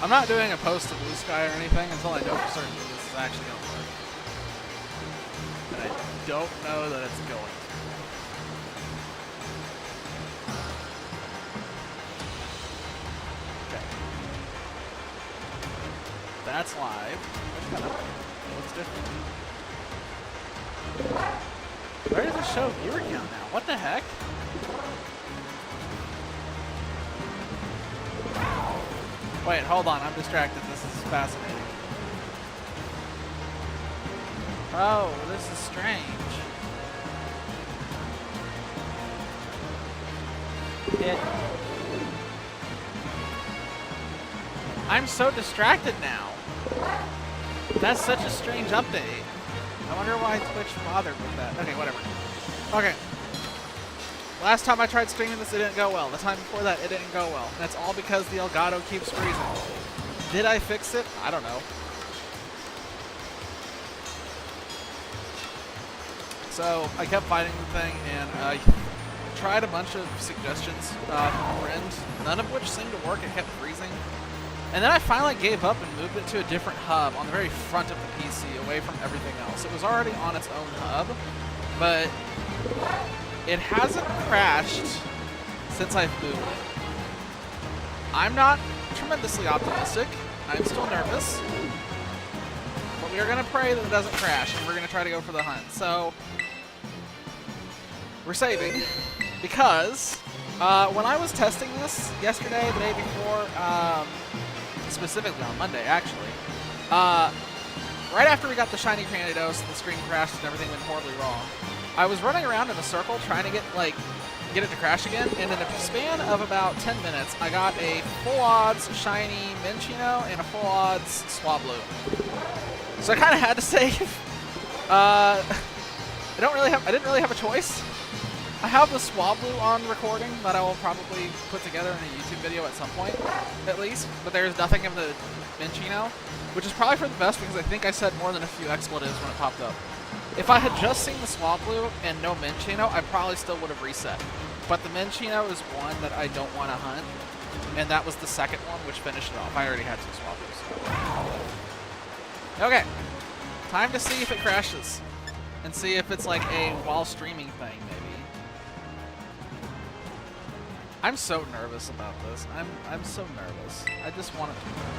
I'm not doing a post to Blue Sky or anything until I know for certain that this is actually going to work. And I don't know that it's going to. Okay. That's live. That's kind of looks different. Where does it show viewer count now? What the heck? Wait, hold on. I'm distracted. This is fascinating. Oh, this is strange. I'm so distracted now. That's such a strange update. I wonder why Twitch bothered with that. Okay, whatever. Okay. Last time I tried streaming this, it didn't go well. The time before that, it didn't go well. That's all because the Elgato keeps freezing. Did I fix it? I don't know. So I kept fighting the thing, and I tried a bunch of suggestions from friends, none of which seemed to work. It kept freezing. And then I finally gave up and moved it to a different hub on the very front of the PC, away from everything else. It was already on its own hub, but it hasn't crashed since I've moved it. I'm not tremendously optimistic. I'm still nervous. But we are going to pray that it doesn't crash, and we're going to try to go for the hunt. So, we're saving, because when I was testing this yesterday, the day before, specifically on Monday, actually, right after we got the shiny Cranidos and the screen crashed and everything went horribly wrong, I was running around in a circle trying to get it to crash again, and in a span of about 10 minutes, I got a full odds shiny Minccino and a full odds Swablu. So I kind of had to save. I didn't really have a choice. I have the Swablu on recording that I will probably put together in a YouTube video at some point, at least. But there's nothing of the Minccino, which is probably for the best because I think I said more than a few expletives when it popped up. If I had just seen the Swablu and no Minccino, I probably still would have reset. But the Minccino is one that I don't want to hunt, and that was the second one, which finished it off. I already had two Swablus. Okay, time to see if it crashes, and see if it's like a while streaming thing, maybe. I'm so nervous about this. I'm so nervous. I just want it to work.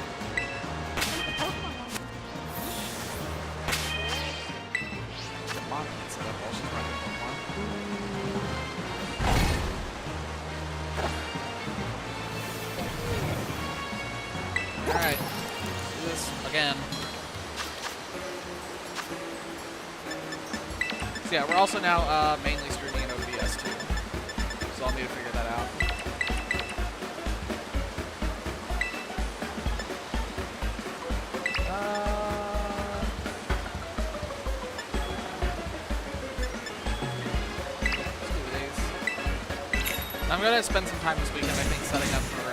Set up while she's running Pokemon. Alright. Do this again. So yeah, we're also now mainly streaming in OBS too. So I'll need to figure that out. I'm gonna spend some time this weekend, I think, setting up for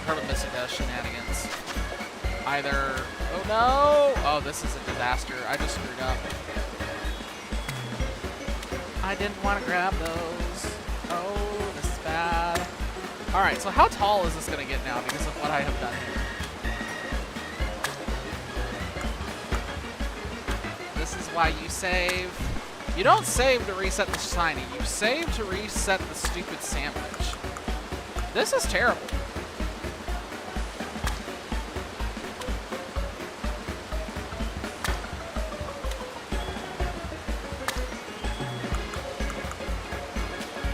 Herbamissida shenanigans. Either, oh no! Oh, this is a disaster. I just screwed up. I didn't want to grab those. Oh, this is bad. Alright, so how tall is this gonna get now because of what I have done here? This is why you save. You don't save to reset the shiny, you save to reset the stupid sandwich. This is terrible.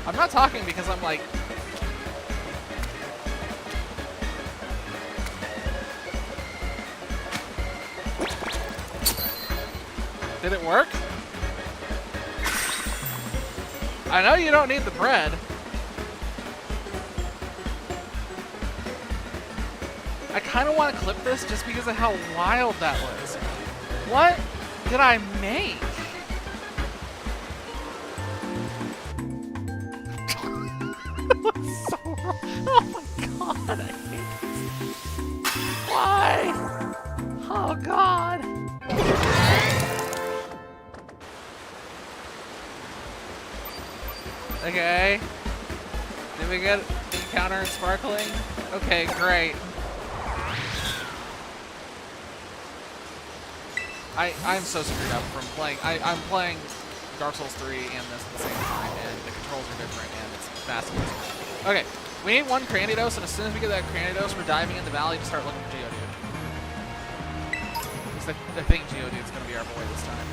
I'm not talking because I'm like... Did it work? I know you don't need the bread. I kind of want to clip this just because of how wild that was. What did I make? So wrong. Oh my god, I hate this. Why? Oh god. Okay. Did we get counter and sparkling? Okay, great. I'm so screwed up from playing. I'm playing Dark Souls 3 and this at the same time, and the controls are different, and it's massive. Okay, we need one Cranidos, and as soon as we get that Cranidos, we're diving in the valley to start looking for Geodude. Because I think Geodude's going to be our boy this time.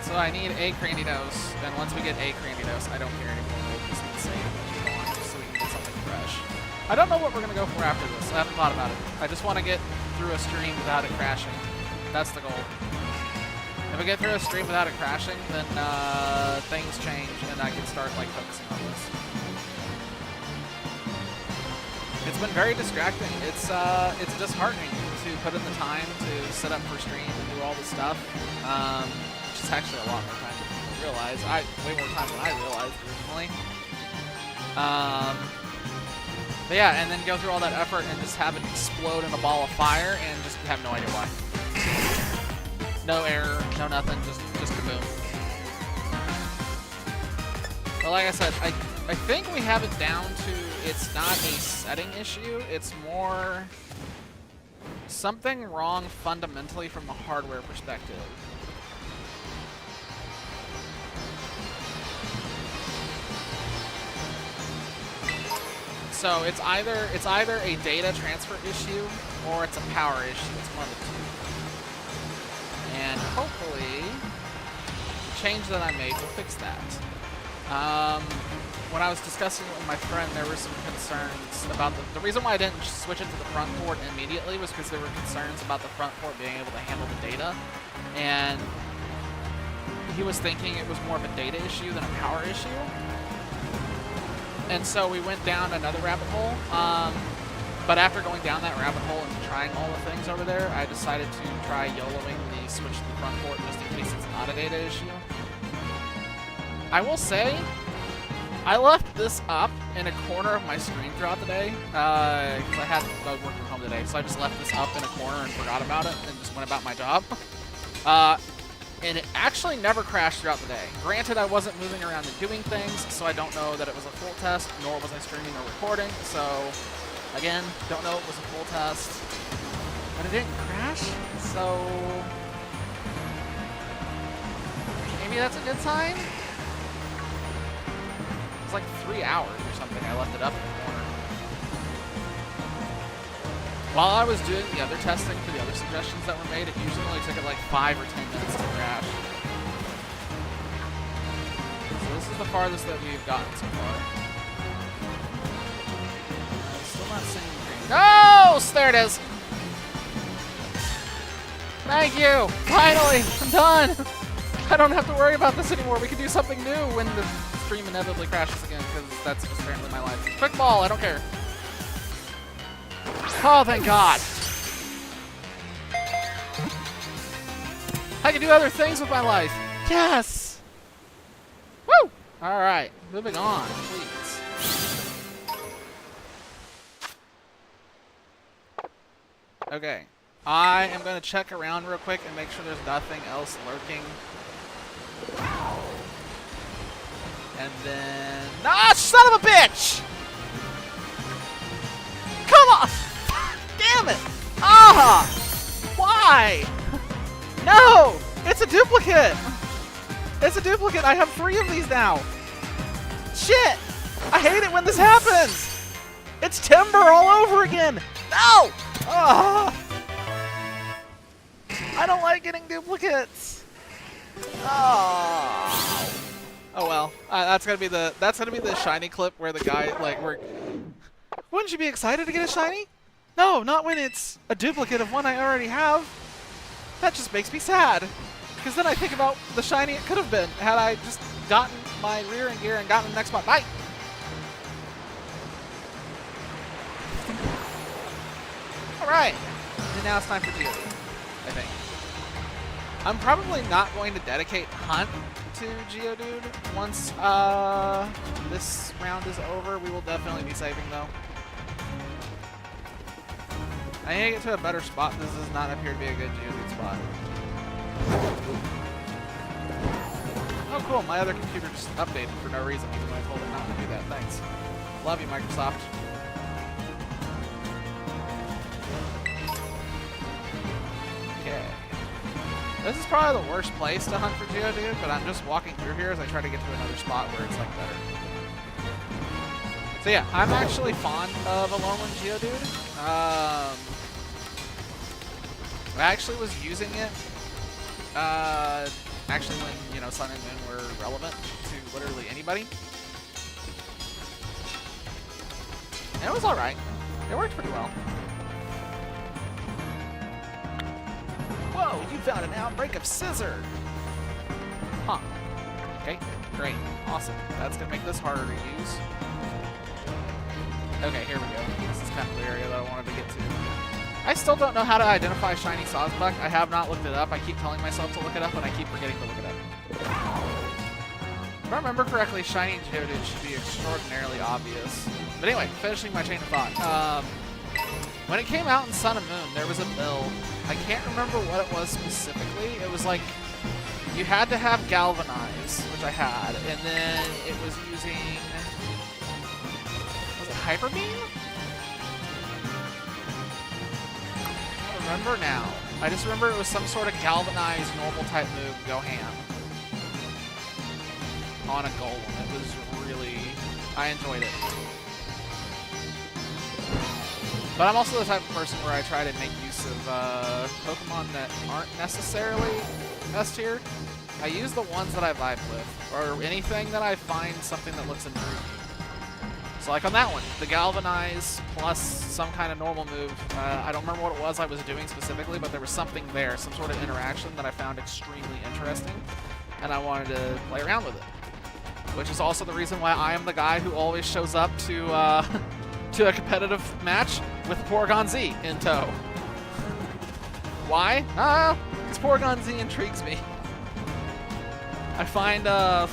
So I need a Cranidos, and once we get a Cranidos, I don't care anymore. We'll just need to save what we want, just so we can get something fresh. I don't know what we're going to go for after this. I haven't thought about it. I just want to get through a stream without it crashing. That's the goal. If I get through a stream without it crashing, then things change, and I can start like focusing on this. It's been very distracting. It's disheartening to put in the time to set up for stream and do all this stuff. Which is actually a lot more time than people realize. Way more time than I realized originally. But yeah, and then go through all that effort and just have it explode in a ball of fire and just have no idea why. No error, no nothing, just kaboom. But like I said, I think we have it down to it's not a setting issue, it's more something wrong fundamentally from a hardware perspective. So it's either a data transfer issue or it's a power issue. It's one of the two. And hopefully, the change that I made will fix that. When I was discussing it with my friend, there were some concerns about the reason why I didn't switch it to the front port immediately was because there were concerns about the front port being able to handle the data. And he was thinking it was more of a data issue than a power issue. And so we went down another rabbit hole, but after going down that rabbit hole and trying all the things over there, I decided to try YOLOing the switch to the front port just in case it's not a data issue. I will say, I left this up in a corner of my screen throughout the day, because I was working from home today, so I just left this up in a corner and forgot about it and just went about my job. And it actually never crashed throughout the day. Granted, I wasn't moving around and doing things, so I don't know that it was a full test, nor was I streaming or recording. So, again, don't know it was a full test. But it didn't crash, so maybe that's a good sign? It was like 3 hours or something. I left it up in the corner. While I was doing the other testing for the other suggestions that were made, it usually only took it like 5 or 10 minutes to crash. So this is the farthest that we've gotten so far. Still not seeing green. No! There it is! Thank you! Finally! I'm done! I don't have to worry about this anymore. We can do something new when the stream inevitably crashes again, because that's just apparently my life. Quick ball, I don't care. Oh, thank God. I can do other things with my life. Yes! Woo! All right, moving on, please. Okay. I am going to check around real quick and make sure there's nothing else lurking. And then... Ah, son of a bitch! Come on! Damn it! Ah! Why? No! It's a duplicate! It's a duplicate! I have 3 of these now! Shit! I hate it when this happens! It's Timber all over again! No! Ah! I don't like getting duplicates! Oh. Oh well. That's gonna be the shiny clip where the guy, like, wouldn't you be excited to get a shiny? No, not when it's a duplicate of one I already have. That just makes me sad. Because then I think about the shiny it could have been had I just gotten my rear end gear and gotten the next spot. Bye! Alright. And now it's time for Geodude, I think. I'm probably not going to dedicate Hunt to Geodude once this round is over. We will definitely be saving, though. I need to get to a better spot. This does not appear to be a good Geodude spot. Oh, cool. My other computer just updated for no reason, even though I told it not to do that. Thanks. Love you, Microsoft. Okay. This is probably the worst place to hunt for Geodude, but I'm just walking through here as I try to get to another spot where it's, like, better. So yeah, I'm actually fond of Alolan Geodude. I actually was using it, actually when, you know, Sun and Moon were relevant to literally anybody. And it was alright. It worked pretty well. Whoa, you found an outbreak of Scizor! Huh. Okay, great. Awesome. That's gonna make this harder to use. Okay, here we go. This is kind of the area that I wanted to get to. I still don't know how to identify Shiny Sawsbuck. I have not looked it up. I keep telling myself to look it up, and I keep forgetting to look it up. If I remember correctly, Shiny Geodude should be extraordinarily obvious. But anyway, finishing my chain of thought. When it came out in Sun and Moon, there was a build. I can't remember what it was specifically. It was like, you had to have Galvanize, which I had, and then it was using... Was it Hyper Beam? I don't remember now. I just remember it was some sort of galvanized normal type move, go ham. On a Golem. It was really... I enjoyed it. But I'm also the type of person where I try to make use of Pokemon that aren't necessarily S-tiered. I use the ones that I vibe with, or anything that I find something that looks intriguing. So like on that one, the Galvanize plus some kind of normal move. I don't remember what it was I was doing specifically, but there was something there, some sort of interaction that I found extremely interesting, and I wanted to play around with it. Which is also the reason why I am the guy who always shows up to to a competitive match with Porygon Z in tow. Why? Because Porygon Z intrigues me. I find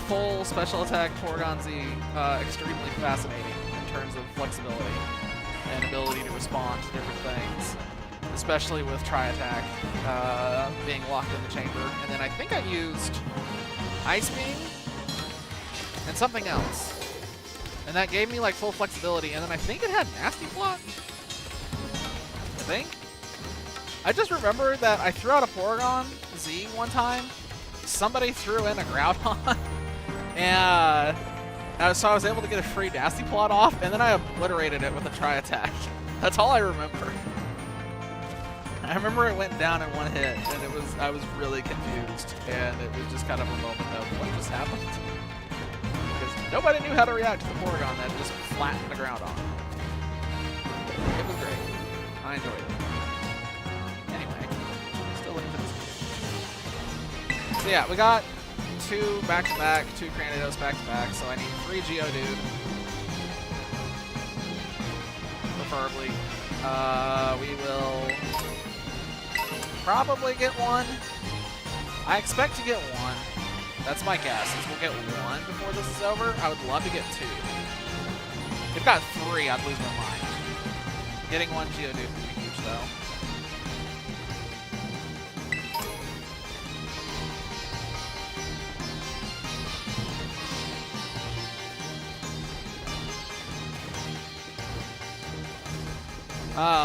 full special attack Porygon Z extremely fascinating in terms of flexibility and ability to respond to different things, especially with Tri-Attack being locked in the chamber. And then I think I used Ice Beam and something else. And that gave me like full flexibility, and then I think it had Nasty Plot? I think? I just remember that I threw out a Porygon Z one time, somebody threw in a Groudon, and so I was able to get a free Nasty Plot off, and then I obliterated it with a Tri-Attack. That's all I remember. I remember it went down in one hit, and I was really confused, and it was just kind of a moment of, what just happened? Because nobody knew how to react to the Porygon that just flattened the ground on. It was great. I enjoyed it. Anyway, still looking for this. So yeah, we got 2 back-to-back, 2 Cranidos back-to-back, so I need 3 Geodude. Preferably. We will probably get 1. I expect to get 1. That's my guess, is we'll get 1 before this is over. I would love to get 2. If we got 3, I'd lose my mind. Getting 1 Geodude would be huge, though.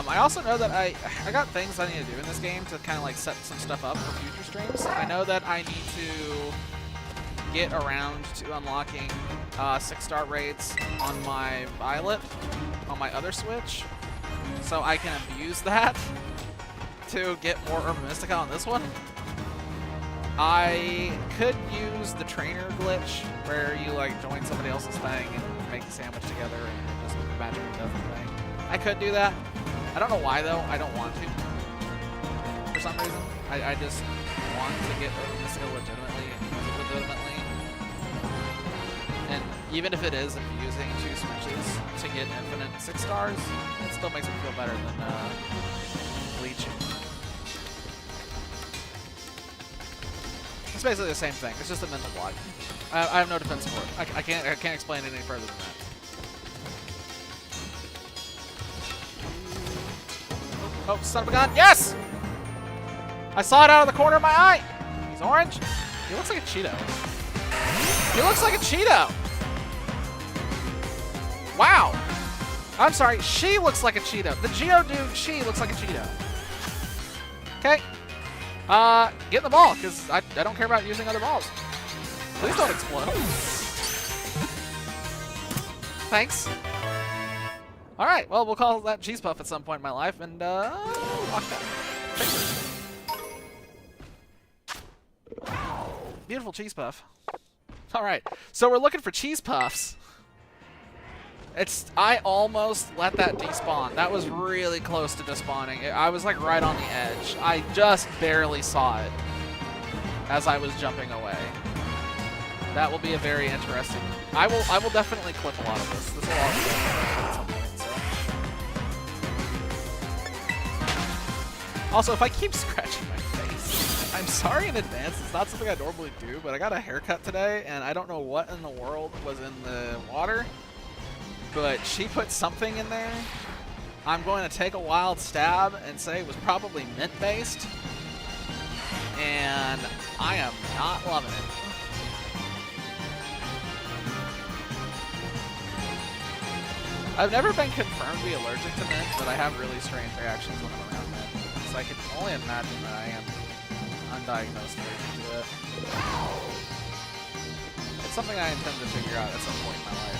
I also know that I got things I need to do in this game to kind of like set some stuff up for future streams. I know that I need to get around to unlocking 6-star raids on my Violet, on my other Switch, so I can abuse that to get more Urban Mystica on this one. I could use the trainer glitch where you like join somebody else's thing and make a sandwich together and it just magically does the thing. I could do that. I don't know why though. I don't want to. For some reason, I just want to get Urban Mystica legitimately and use it legitimately. And even if it is abusing 2 switches to get infinite 6 stars, it still makes me feel better than leeching. It's basically the same thing. It's just a mental block. I have no defense for it. I can't explain it any further than that. Oh, son of a gun. Yes! I saw it out of the corner of my eye. He's orange. He looks like a Cheeto. He looks like a Cheeto. Wow. I'm sorry, she looks like a Cheeto. The Geodude, she looks like a Cheeto. Okay. Get in the ball, because I don't care about using other balls. Please don't explode. Thanks. All right, well, we'll call that Cheese Puff at some point in my life, and walk that. Beautiful Cheese Puff. All right, so we're looking for Cheese Puffs. I almost let that despawn. That was really close to despawning. I was like right on the edge. I just barely saw it as I was jumping away. That will be a very interesting. I will definitely clip a lot of this. This will all be at some point. So. Also, if I keep scratching my face, I'm sorry in advance. It's not something I normally do, but I got a haircut today, and I don't know what in the world was in the water. But she put something in there. I'm going to take a wild stab and say it was probably mint-based. And I am not loving it. I've never been confirmed to be allergic to mint, but I have really strange reactions when I'm around mint. So I can only imagine that I am undiagnosed allergic to it. It's something I intend to figure out at some point in my life.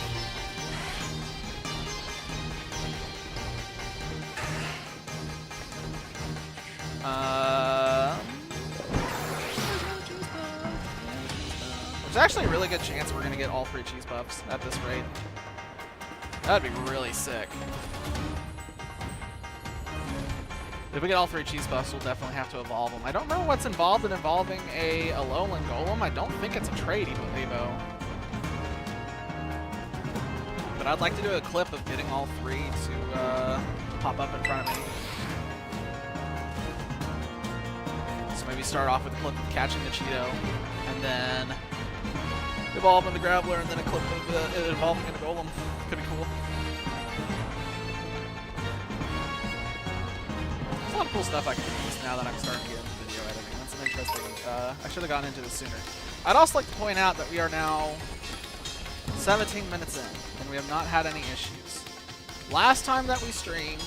There's actually a really good chance we're going to get all 3 Cheese Puffs at this rate. That'd be really sick. If we get all 3 Cheese Puffs, we'll definitely have to evolve them. I don't remember what's involved in evolving a Alolan Golem. I don't think it's a trade, Evo. But I'd like to do a clip of getting all 3 to pop up in front of me. Maybe start off with a clip of catching the Cheeto, and then evolve into Graveler, and then a clip of evolving into Golem. Could be cool. There's a lot of cool stuff I can do just now that I'm starting to get into video editing. That's an interesting. I should have gone into this sooner. I'd also like to point out that we are now 17 minutes in, and we have not had any issues. Last time that we streamed,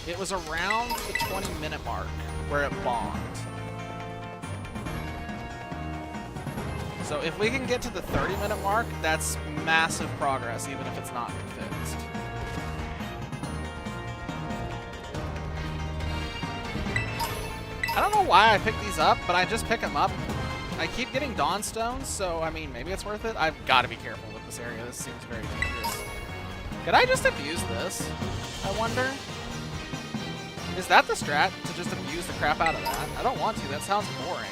it was around the 20-minute mark where it bombed. So if we can get to the 30-minute mark, that's massive progress, even if it's not fixed. I don't know why I picked these up, but I just pick them up. I keep getting Dawn Stones, so I mean, maybe it's worth it. I've got to be careful with this area. This seems very dangerous. Could I just abuse this? I wonder. Is that the strat, to just abuse the crap out of that? I don't want to. That sounds boring.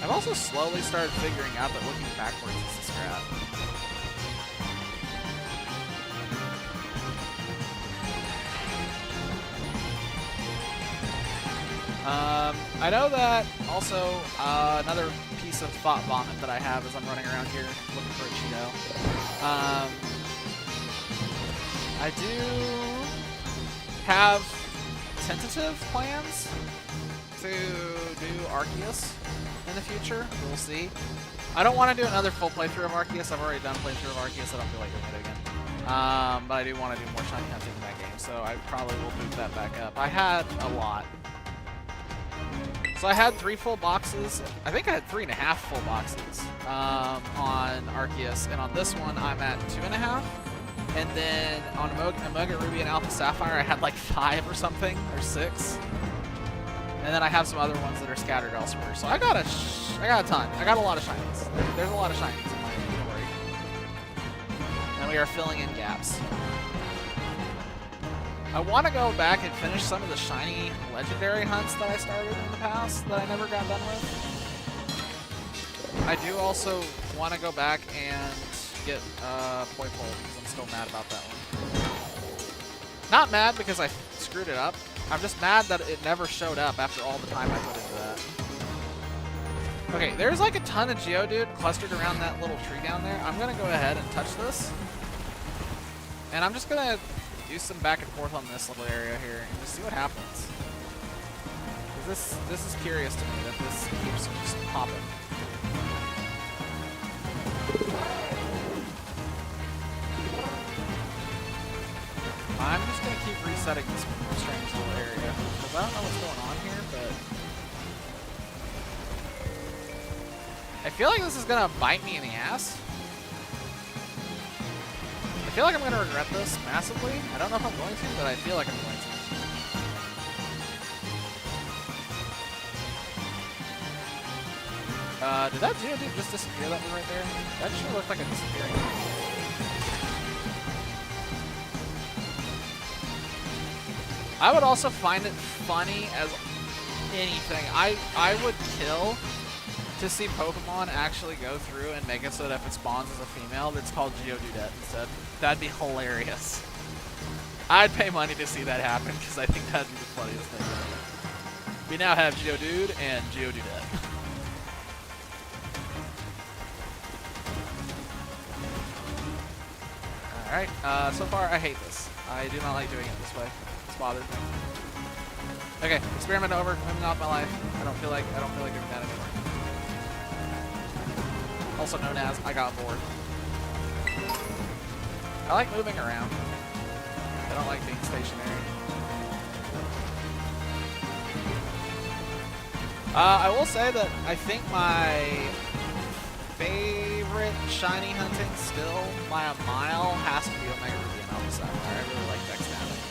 I've also slowly started figuring out that looking backwards is the strat. I know that also another piece of thought vomit that I have as I'm running around here looking for a Cheeto. I do have tentative plans to do Arceus in the future. We'll see. I don't want to do another full playthrough of Arceus. I've already done playthrough of Arceus. I don't feel like doing it again. But I do want to do more shiny hunting in that game, so I probably will boot that back up. I had a lot. So I had 3 full boxes. I think I had 3.5 full boxes on Arceus, and on this one I'm at 2.5. And then on Omega Ruby and Alpha Sapphire I had like 5 or something, or 6. And then I have some other ones that are scattered elsewhere. So I got a ton. I got a lot of shinies. There's a lot of shinies in my inventory. And we are filling in gaps. I want to go back and finish some of the shiny legendary hunts that I started in the past that I never got done with. I do also want to go back and get Poipole because I'm still mad about that one. Not mad because I screwed it up. I'm just mad that it never showed up after all the time I put into that. Okay, there's like a ton of Geodude clustered around that little tree down there. I'm going to go ahead and touch this. And I'm just going to do some back and forth on this little area here and just see what happens. This is curious to me that this keeps just popping. I'm just gonna keep resetting this strange little area because I don't know what's going on here, but I feel like this is gonna bite me in the ass. I feel like I'm gonna regret this massively. I don't know if I'm going to, but I feel like I'm going to. Did that Geodude just disappear that one right there? That sure looked like a disappearing. I would also find it funny as anything. I would kill to see Pokemon actually go through and make it so that if it spawns as a female, it's called Geodude instead. That'd be hilarious. I'd pay money to see that happen because I think that'd be the funniest thing ever. We now have Geodude and Geodudette. Alright, so far I hate this. I do not like doing it this way. It's bothered me. Okay, experiment over, moving off my life. I don't feel like doing that anymore. Also known as I got bored. I like moving around. I don't like being stationary. I will say that I think my favorite shiny hunting still by a mile has to be Omega Ruby and Alpha Sapphire. I really like Dex Damage.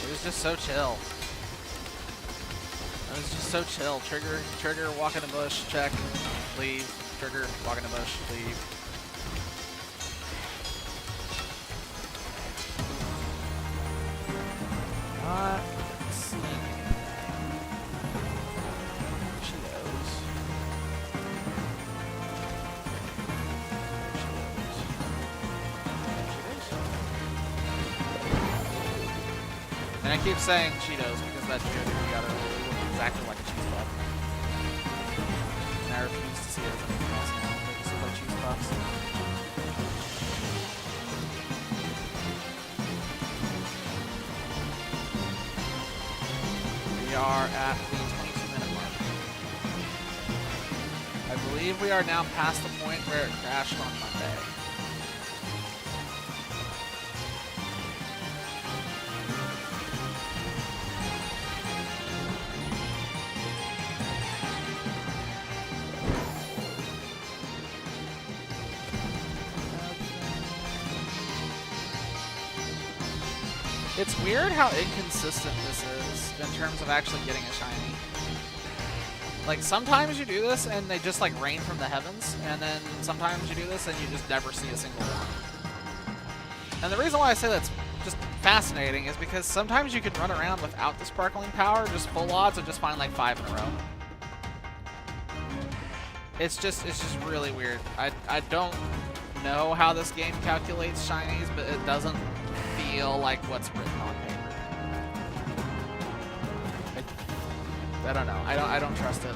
It was just so chill. It was just so chill. Trigger, walk in a bush, check, leave. Trigger, walk in a bush, leave. Let's see. Cheetos. And I keep saying Cheetos because that Geodude got look exactly like a cheese puff. And I refuse to see it as anything else now. They just look like cheese puffs. We are at the 22-minute mark. I believe we are now past the point where it crashed on Monday. It's weird how inconsistent this is in terms of actually getting a shiny. Like, sometimes you do this and they just, like, rain from the heavens, and then sometimes you do this and you just never see a single one. And the reason why I say that's just fascinating is because sometimes you can run around without the sparkling power, just full odds, and just find, like, 5 in a row. It's just really weird. I don't know how this game calculates shinies, but it doesn't feel like what's written on paper. I don't know. I don't trust it.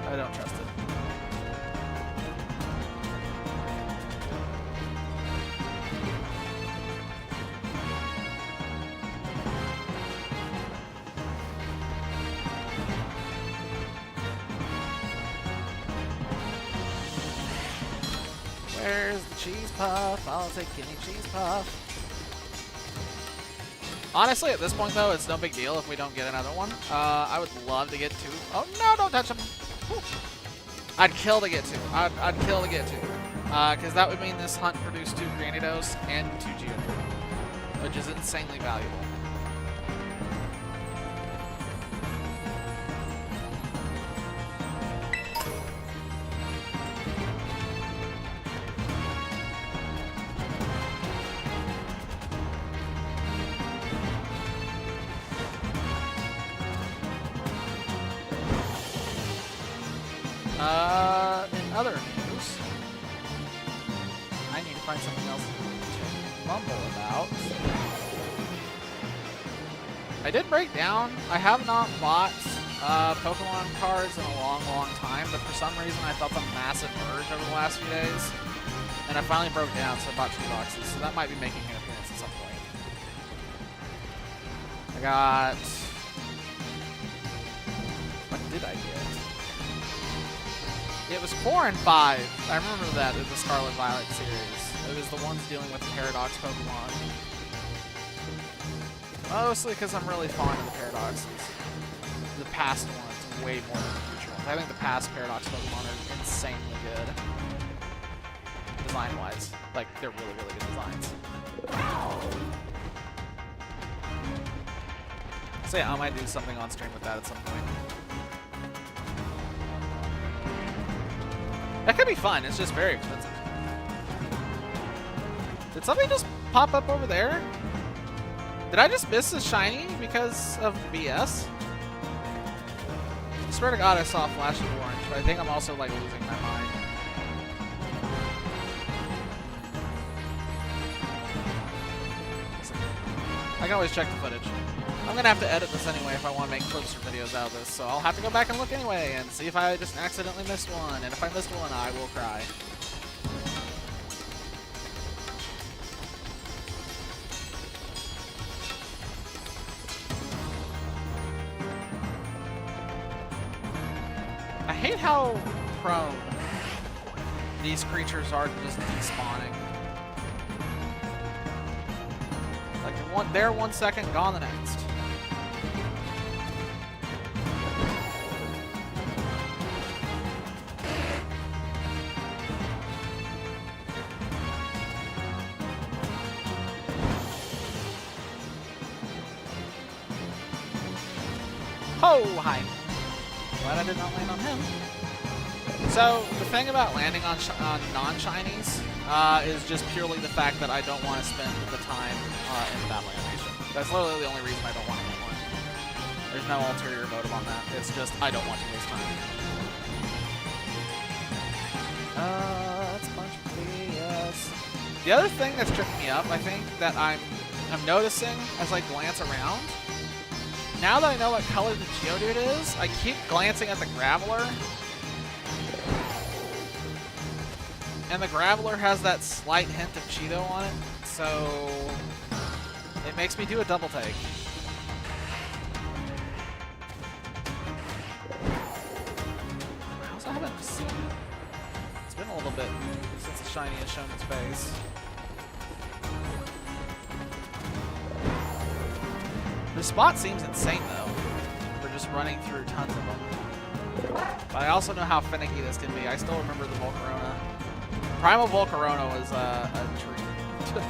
I don't trust it. Where's the cheese puff? I'll take any cheese puff. Honestly, at this point, though, it's no big deal if we don't get another one. I would love to get 2. Oh, no, don't touch them. Whew. I'd kill to get 2. I'd kill to get 2. Because that would mean this hunt produced 2 Granidos and 2 Geodude, which is insanely valuable. In other news, I need to find something else to mumble about. I did break down. I have not bought Pokemon cards in a long, long time, but for some reason I felt a massive urge over the last few days, and I finally broke down, so I bought 2 boxes, so that might be making an appearance at some point. I got did I get? It was 4 and 5. I remember that in the Scarlet Violet series. It was the ones dealing with the Paradox Pokemon. Mostly because I'm really fond of the Paradoxes. The past ones way more than the future ones. I think the past Paradox Pokemon are insanely good. Design-wise. Like, they're really, really good designs. So yeah, I might do something on stream with that at some point. That could be fun, it's just very expensive. Did something just pop up over there? Did I just miss a shiny because of BS? I swear to God I saw a flash of orange, but I think I'm also like losing my mind. I can always check the footage. I'm gonna have to edit this anyway if I want to make clips or videos out of this, so I'll have to go back and look anyway and see if I just accidentally missed one. And if I missed one, I will cry. I hate how prone these creatures are to just despawning. Like, they're 1 second, gone the next. Oh, hi. Glad I did not land on him. So, the thing about landing on non-shinies is just purely the fact that I don't want to spend the time in the battle animation. That's literally the only reason I don't want to get one. There's no ulterior motive on that. It's just, I don't want to waste time. That's a bunch of BS. The other thing that's tripping me up, I think, that I'm noticing as I glance around, now that I know what color the Geodude is, I keep glancing at the Graveler. And the Graveler has that slight hint of Cheeto on it, so it makes me do a double take. I also haven't seen it. It's been a little bit since the shiny has shown its face. The spot seems insane, though, for just running through tons of them. But I also know how finicky this can be. I still remember the Volcarona. Primal Volcarona was a treat.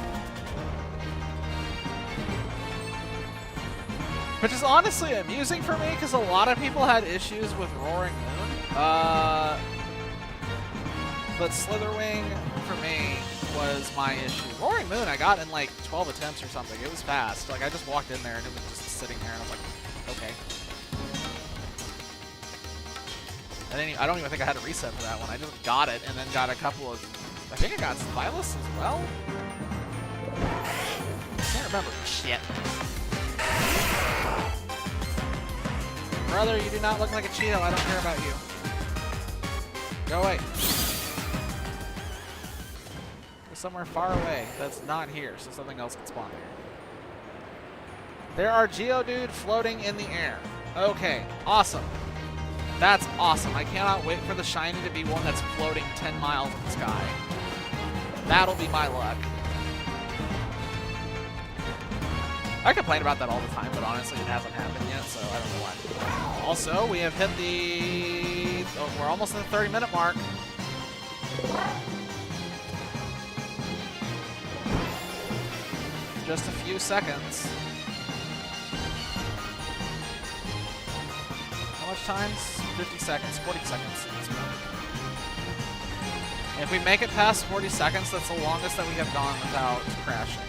Which is honestly amusing for me, because a lot of people had issues with Roaring Moon. But Slitherwing, for me, was my issue. Roaring Moon I got in like 12 attempts or something. It was fast. Like, I just walked in there and it was just sitting there and I was like, okay. I don't even think I had a reset for that one. I just got it and then got a couple of... I think I got Stylus as well? I can't remember. Shit. Brother, you do not look like a Cheeto. I don't care about you. Go away. Somewhere far away that's not here, so something else can spawn here. There are Geodude floating in the air. Okay, awesome. That's awesome. I cannot wait for the shiny to be one that's floating 10 miles in the sky. That'll be my luck. I complain about that all the time, but honestly it hasn't happened yet, so I don't know why. Also, we have hit the... Oh, we're almost at the 30-minute mark. Just a few seconds. How much time? 50 seconds, 40 seconds. If we make it past 40 seconds, that's the longest that we have gone without crashing.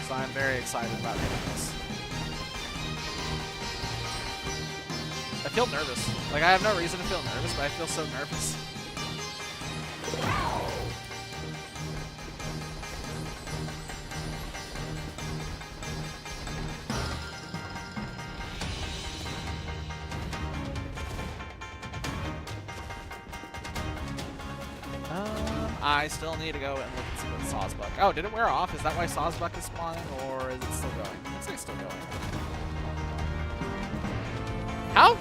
So I'm very excited about hitting this. I feel nervous. Like, I have no reason to feel nervous, but I feel so nervous. I still need to go and look and see what Sawsbuck. Oh, did it wear off? Is that why Sawsbuck is spawning, or is it still going? Looks like it's still going. How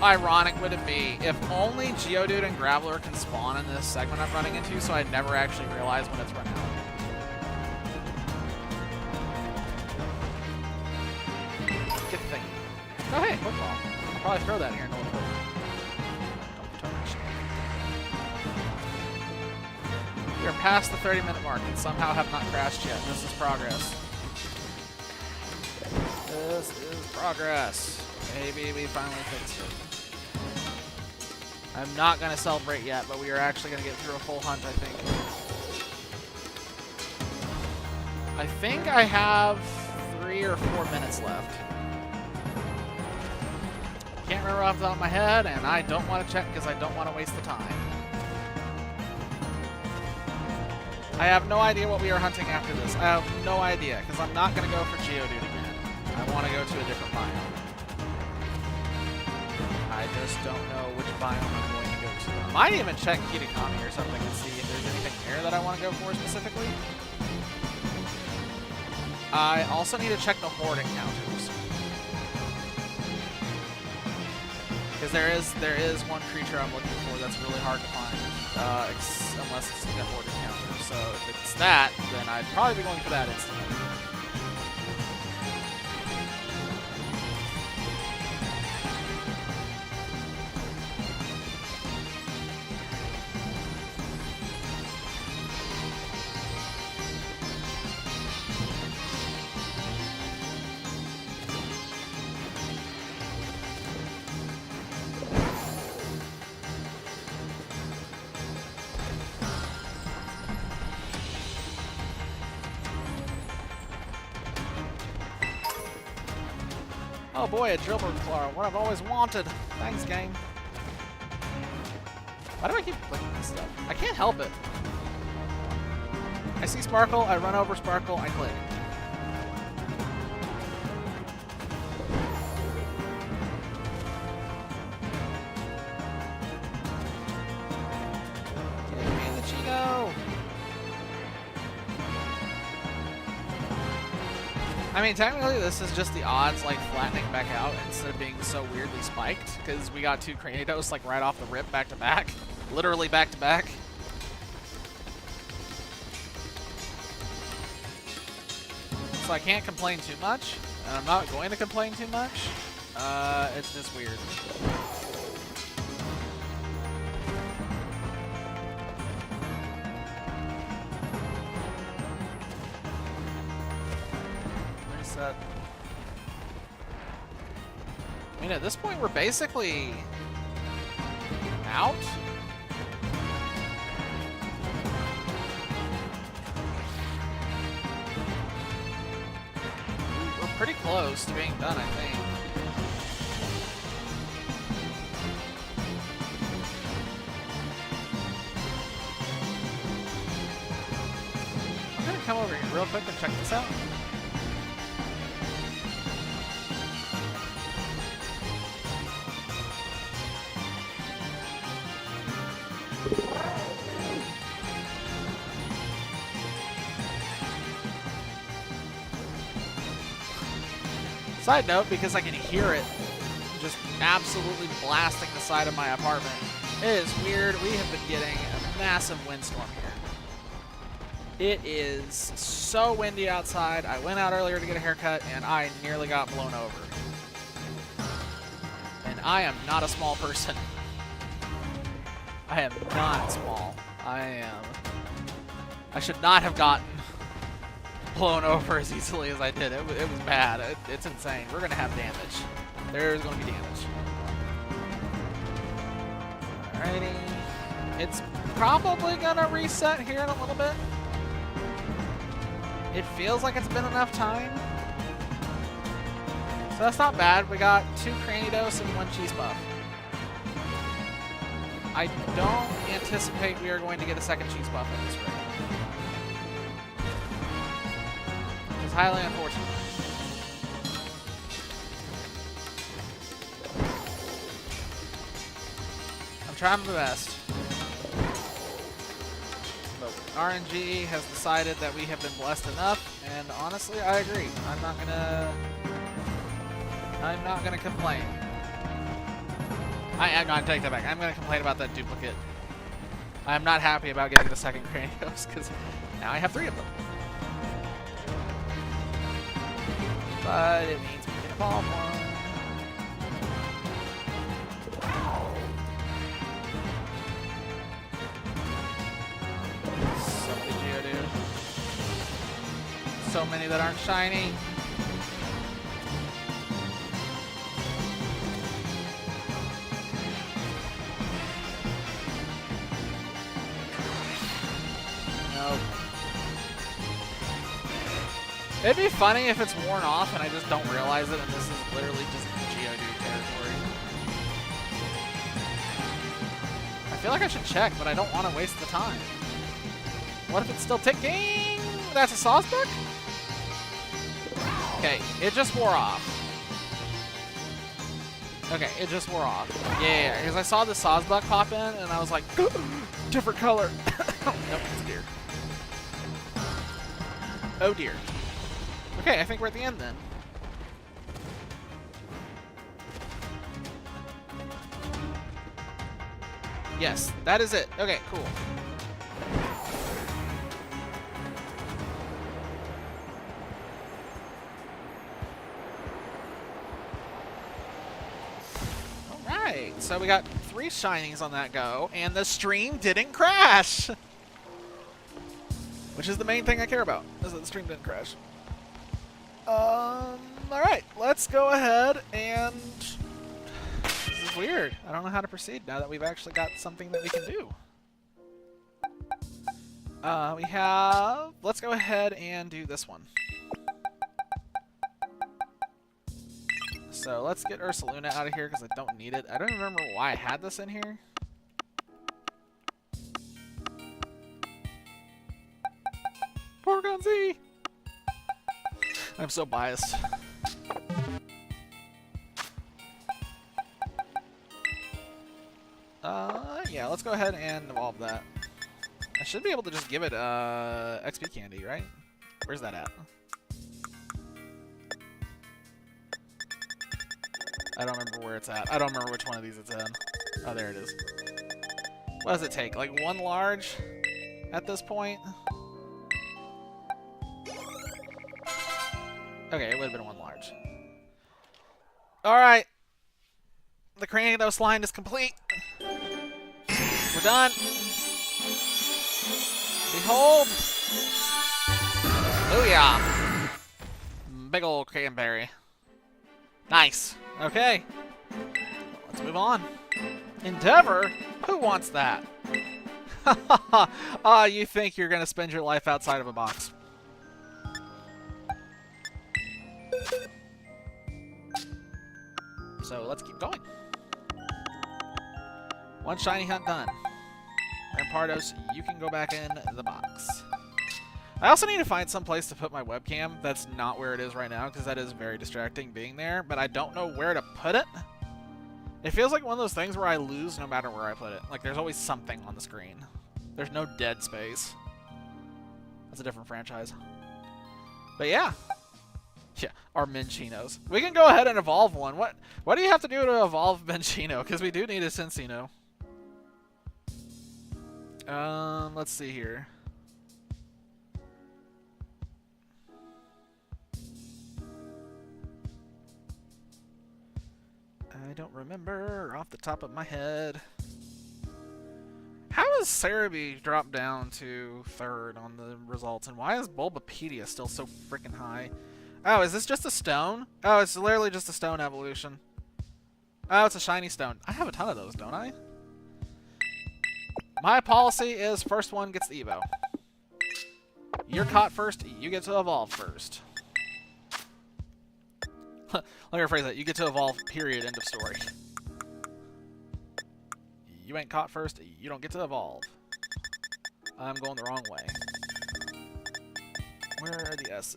ironic would it be if only Geodude and Graveler can spawn in this segment I'm running into, so I'd never actually realize when it's run out? Get the thing. Oh, hey, football. I'll probably throw that here in a little bit. Don't touch. We are past the 30-minute mark and somehow have not crashed yet. This is progress. This is progress. Maybe we finally fixed it. I'm not going to celebrate yet, but we are actually going to get through a full hunt, I think. I think I have 3 or 4 minutes left. Can't remember off the top of my head, and I don't want to check because I don't want to waste the time. I have no idea what we are hunting after this. I have no idea, because I'm not going to go for Geodude again. I want to go to a different biome. I just don't know which biome I'm going to go to. I might even check Kitakami or something and see if there's anything there that I want to go for specifically. I also need to check the horde encounters. Because there is one creature I'm looking for that's really hard to find, unless it's a horde encounter. So if it's that, then I'd probably be going for that instantly. Oh boy, a Drillbur Claw, what I've always wanted. Thanks, game. Why do I keep clicking this stuff? I can't help it. I see Sparkle, I run over Sparkle, I click. Give me the Cheeto! I mean, technically, this is just the odds, like, flattening back out instead of being so weirdly spiked, because we got 2 Cranidos, like, right off the rip, back to back. Literally back to back. So I can't complain too much, and I'm not going to complain too much. It's just weird. Reset. I mean, at this point, we're basically out. We're pretty close to being done, I think. I'm gonna come over here real quick and check this out. Side note, because I can hear it just absolutely blasting the side of my apartment. It is weird. We have been getting a massive windstorm here. It is so windy outside. I went out earlier to get a haircut, and I nearly got blown over. And I am not a small person. I am not small. I should not have gotten blown over as easily as I did. It was bad. It's insane. We're going to have damage. There's going to be damage. Alrighty. It's probably going to reset here in a little bit. It feels like it's been enough time. So that's not bad. We got 2 Cranidos and 1 Cheese Buff. I don't anticipate we are going to get a second Cheese Buff at this rate. Which is highly unfortunate. I'm trying my best. But RNG has decided that we have been blessed enough, and honestly, I agree. I'm not gonna complain. I'm going to take that back. I'm going to complain about that duplicate. I'm not happy about getting the second Cranios, because now I have 3 of them. But it means we can evolve one. So many Geodude. So many that aren't shiny. Nope. It'd be funny if it's worn off and I just don't realize it and this is literally just Geodude territory. I feel like I should check, but I don't want to waste the time. What if it's still ticking? That's a Sawsbuck? Okay, it just wore off. Okay, it just wore off. Yeah, because I saw the Sawsbuck pop in and I was like, different color. Nope, it's deer. Oh dear. Okay, I think we're at the end then. Yes, that is it. Okay, cool. Alright, so we got 3 shinings on that go, and the stream didn't crash! Which is the main thing I care about, is that the stream didn't crash. Alright, let's go ahead and... This is weird. I don't know how to proceed now that we've actually got something that we can do. We have... Let's go ahead and do this one. So let's get Ursaluna out of here because I don't need it. I don't remember why I had this in here. Porygon Z! I'm so biased. Yeah, let's go ahead and evolve that. I should be able to just give it XP candy, right? Where's that at? I don't remember where it's at. I don't remember which one of these it's in. Oh, there it is. What does it take? Like 1 large at this point? Okay, it would have been 1 large. Alright. The Cranidos line is complete. We're done. Behold. Booyah. Big ol' cranberry. Nice. Okay. Let's move on. Endeavor? Who wants that? Ah, you think you're going to spend your life outside of a box. So let's keep going. 1 shiny hunt done. Rampardos, you can go back in the box. I also need to find some place to put my webcam that's not where it is right now, because that is very distracting being there, but I don't know where to put it. It feels like one of those things where I lose no matter where I put it. Like, there's always something on the screen. There's no dead space. That's a different franchise. But yeah. Yeah, our Minchinos. We can go ahead and evolve one. What do you have to do to evolve Minchino? Because we do need a Cincino. Let's see here. I don't remember off the top of my head. How has Cerebi dropped down to 3rd on the results? And why is Bulbapedia still so freaking high? Oh, is this just a stone? Oh, it's literally just a stone evolution. Oh, it's a shiny stone. I have a ton of those, don't I? My policy is first one gets the Evo. You're caught first, you get to evolve first. Let me rephrase that. You get to evolve, period, end of story. You ain't caught first, you don't get to evolve. I'm going the wrong way. Where are the S's?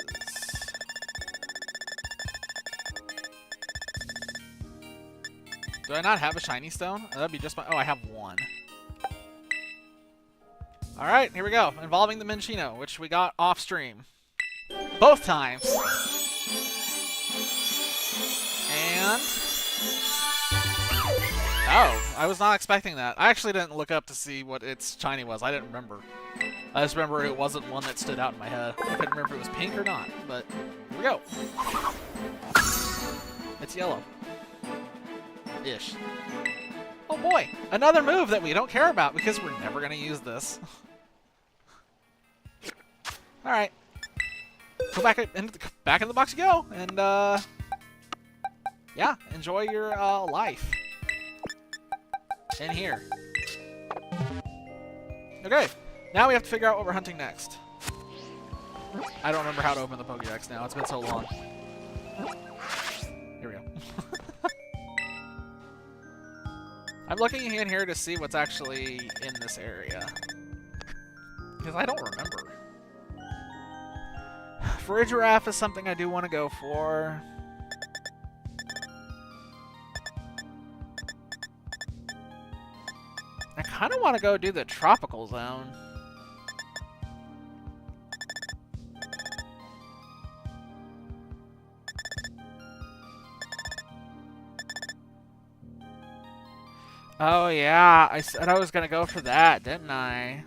Do I not have a shiny stone? That'd be just my... Oh, I have 1. Alright, here we go. Involving the Minchino, which we got off stream. Both times. And... Oh, I was not expecting that. I actually didn't look up to see what its shiny was. I didn't remember. I just remember it wasn't one that stood out in my head. I couldn't remember if it was pink or not, but here we go. It's yellow. Ish. Oh boy, another move that we don't care about because we're never going to use this. All right. Go back in the box you go, and yeah, enjoy your life in here. Okay, now we have to figure out what we're hunting next. I don't remember how to open the Pokédex now. It's been so long. Here we go. I'm looking in here to see what's actually in this area, because I don't remember. Farigiraf is something I do want to go for. I kind of want to go do the tropical zone. Oh yeah, I said I was going to go for that, didn't I?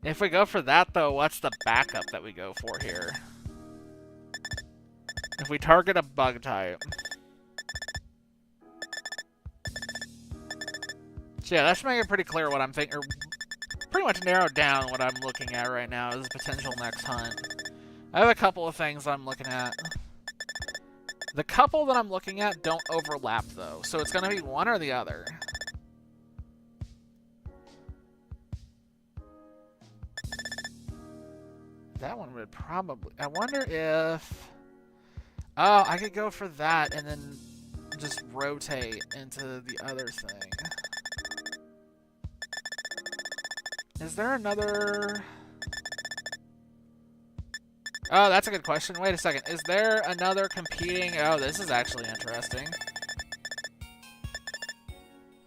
If we go for that, though, what's the backup that we go for here? If we target a bug type. So yeah, that should make it pretty clear what I'm thinking, or pretty much narrow down what I'm looking at right now as a potential next hunt. I have a couple of things I'm looking at. The couple that I'm looking at don't overlap, though, so it's going to be one or the other. That one would probably... I wonder if... Oh, I could go for that and then just rotate into the other thing. Is there another... Oh, that's a good question. Wait a second. Is there another competing... Oh, this is actually interesting.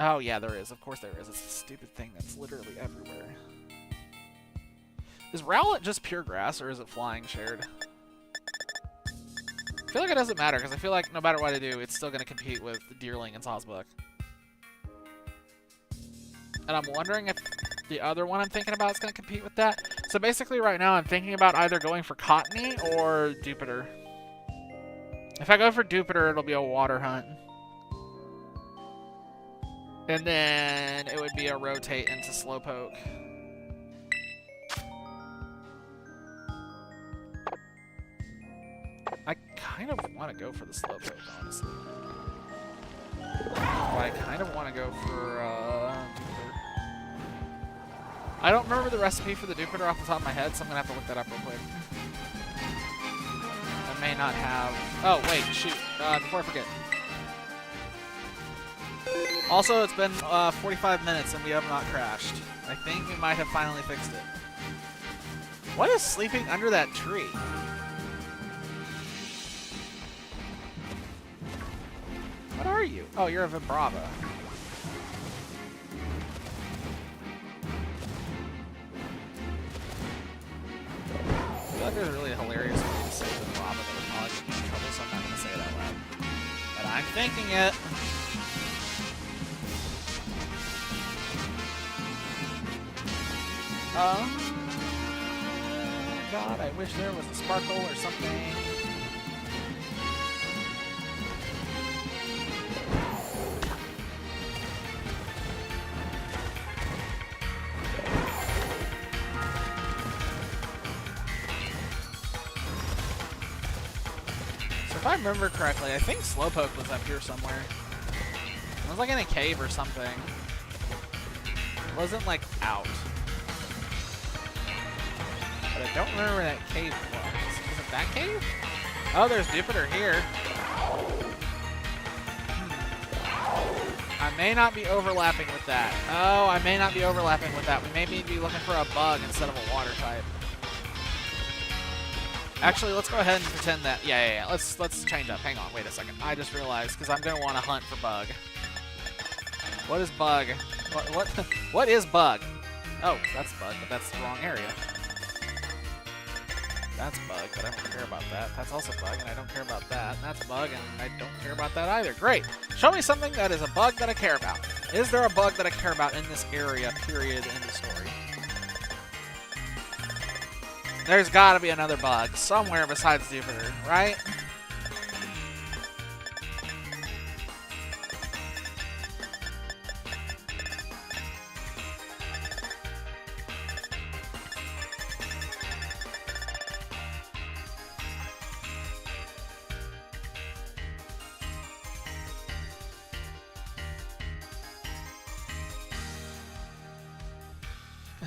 Oh, yeah, there is. Of course there is. It's a stupid thing that's literally everywhere. Is Rowlet just pure grass, or is it flying shared? I feel like it doesn't matter, because I feel like no matter what I do, it's still going to compete with Deerling and Sawsbuck. And I'm wondering if the other one I'm thinking about is going to compete with that. So basically right now I'm thinking about either going for Cottony or Dewpider. If I go for Dewpider, it'll be a water hunt. And then it would be a rotate into Slowpoke. I kind of want to go for the Slowpoke, honestly. But I kind of want to go for Dewpider. I don't remember the recipe for the Dewpider off the top of my head, so I'm going to have to look that up real quick. I may not have... Oh, wait, shoot. Before I forget. Also, it's been 45 minutes and we have not crashed. I think we might have finally fixed it. What is sleeping under that tree? What are you? Oh, you're a Vibrava. I feel like there's a really hilarious way to say Vibrava that would probably get me in trouble, so I'm not going to say it out loud. But I'm thinking it. God, I wish there was a sparkle or something. So if I remember correctly, I think Slowpoke was up here somewhere. It was like in a cave or something. It wasn't like out. But I don't remember where that cave was. Is it that cave? Oh, there's Dewpider here. I may not be overlapping with that. Oh, I may not be overlapping with that. We may be looking for a bug instead of a water type. Actually, let's go ahead and pretend that... Yeah. Let's change up. Hang on. Wait a second. I just realized, because I'm going to want to hunt for bug. What is bug? What is bug? Oh, that's bug, but that's the wrong area. That's bug, but I don't care about that. That's also bug, and I don't care about that. And that's bug, and I don't care about that either. Great. Show me something that is a bug that I care about. Is there a bug that I care about in this area, period, in the story? There's gotta be another bug somewhere besides Jupiter, right?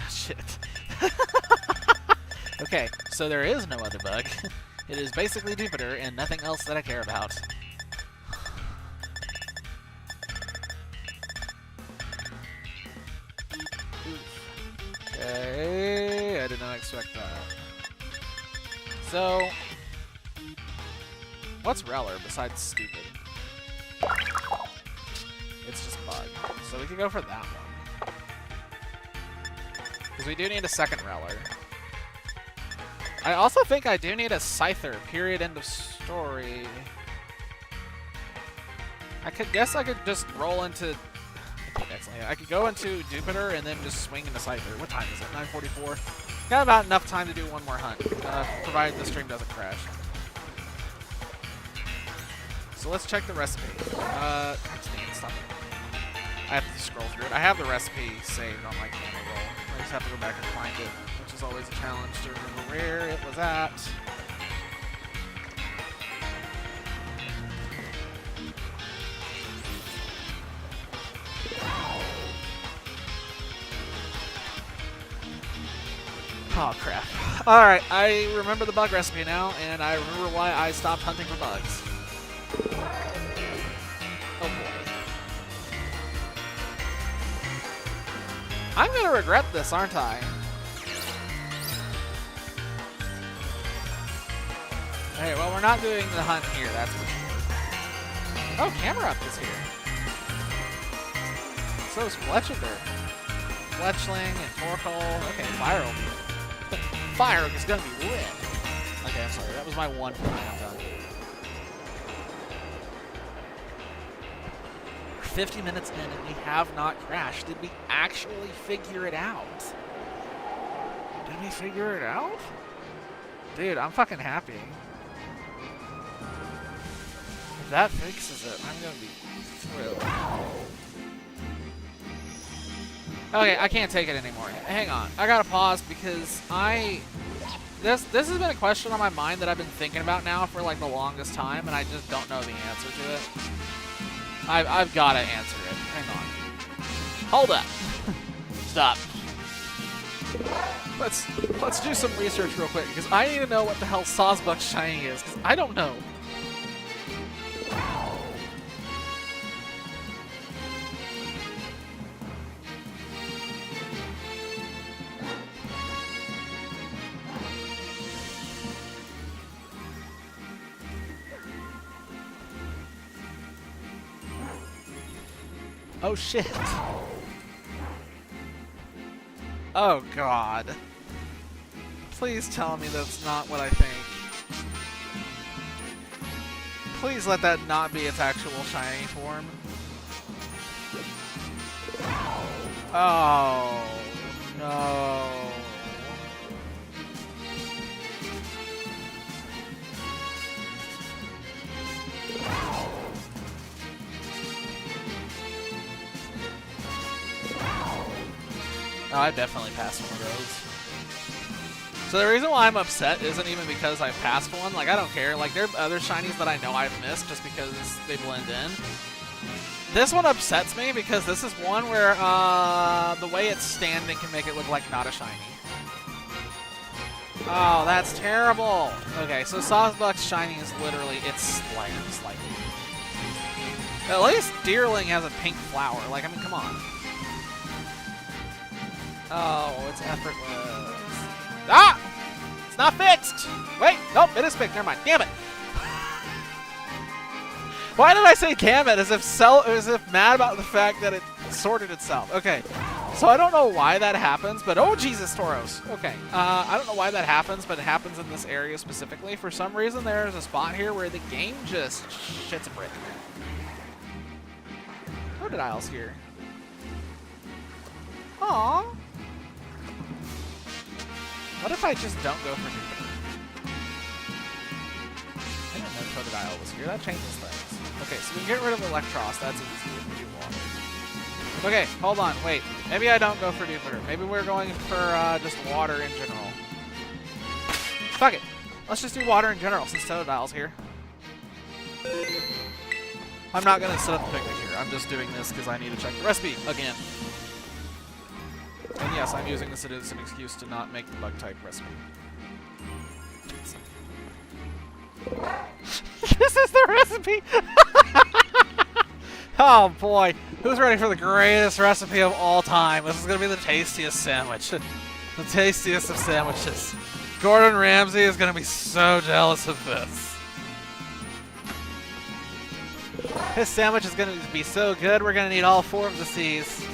Shit. Okay, so there is no other bug. It is basically Jupiter and nothing else that I care about. Okay, I did not expect that. So, what's Reller besides stupid? It's just bug. So we could go for that one. Because we do need a second Reller. I also think I do need a Scyther, period, end of story. I could just roll into... I could go into Jupiter and then just swing into Scyther. What time is it? 9:44? Got about enough time to do one more hunt, provided the stream doesn't crash. So let's check the recipe. God dang it, stop it. I have to scroll through it. I have the recipe saved on my camera roll. I just have to go back and find it, which is always a challenge to remember where it was at. Oh, crap. Alright, I remember the bug recipe now, and I remember why I stopped hunting for bugs. Oh, boy. I'm gonna regret this, aren't I? Hey, well, we're not doing the hunt here, that's for sure. Oh, Camerupt is here. So is Fletchinder. Fletchling and Torkoal. Okay, Viral. Fire is gonna be lit. Okay, I'm sorry. That was my one point. I'm done. 50 minutes in and we have not crashed. Did we actually figure it out? Did we figure it out? Dude, I'm fucking happy. If that fixes it, I'm gonna be thrilled. Okay, I can't take it anymore. Hang on. I gotta pause because this has been a question on my mind that I've been thinking about now for like the longest time, and I just don't know the answer to it. I've gotta answer it. Hang on. Hold up. Stop. Let's do some research real quick because I need to know what the hell Sawsbuck's shiny is because I don't know. Oh shit. Oh god. Please tell me that's not what I think. Please let that not be its actual shiny form. Oh no. Oh, I definitely passed one of those. So the reason why I'm upset isn't even because I passed one. Like, I don't care. Like, there are other shinies that I know I've missed just because they blend in. This one upsets me because this is one where the way it's standing can make it look like not a shiny. Oh, that's terrible. Okay, so Sawsbuck's shiny is literally, it's slightly. At least Deerling has a pink flower. Like, I mean, come on. Oh, it's effortless. Ah! It's not fixed! Wait, nope, it is fixed. Never mind. Damn it! Why did I say damn it as if mad about the fact that it sorted itself? Okay. So I don't know why that happens, but oh Jesus, Tauros. Okay, I don't know why that happens, but it happens in this area specifically. For some reason, there's a spot here where the game just shits a brick. Crocodiles here. Aww. What if I just don't go for Jupiter? I didn't know Crocodile was here. That changes things. Okay, so we can get rid of Electros. That's easy if we do water. Okay, hold on, wait. Maybe I don't go for Jupiter. Maybe we're going for just water in general. Fuck it. Let's just do water in general since Totodile's here. I'm not going to set up the picnic here. I'm just doing this because I need to check the recipe again. And yes, I'm using this as an excuse to not make the bug type recipe. This is the recipe! Oh boy, who's ready for the greatest recipe of all time? This is going to be the tastiest sandwich. The tastiest of sandwiches. Gordon Ramsay is going to be so jealous of this. His sandwich is going to be so good, we're going to need all 4 of the C's.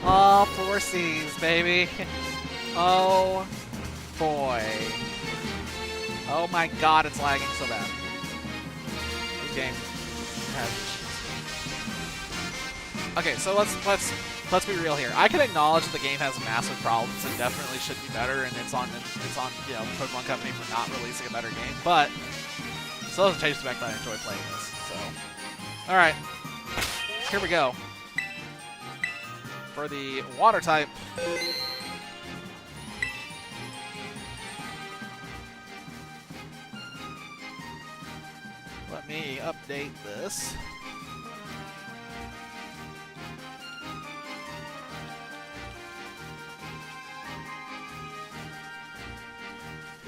All 4 C's, baby. Oh boy. Oh my god, it's lagging so bad. This game has issues. Okay, so let's be real here. I can acknowledge that the game has massive problems and definitely should be better, and it's on you know, Pokemon Company for not releasing a better game, but it still doesn't change the fact that I enjoy playing this. So, all right, here we go for the water type. Let me update this.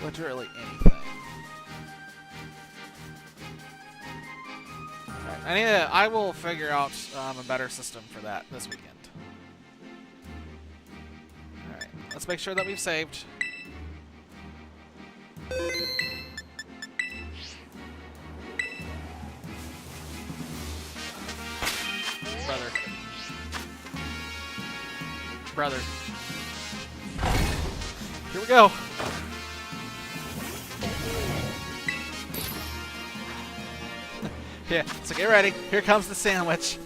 Literally anything. Alright, I will figure out a better system for that this weekend. Alright, let's make sure that we've saved. Brother. Here we go. Yeah, so get ready. Here comes the sandwich.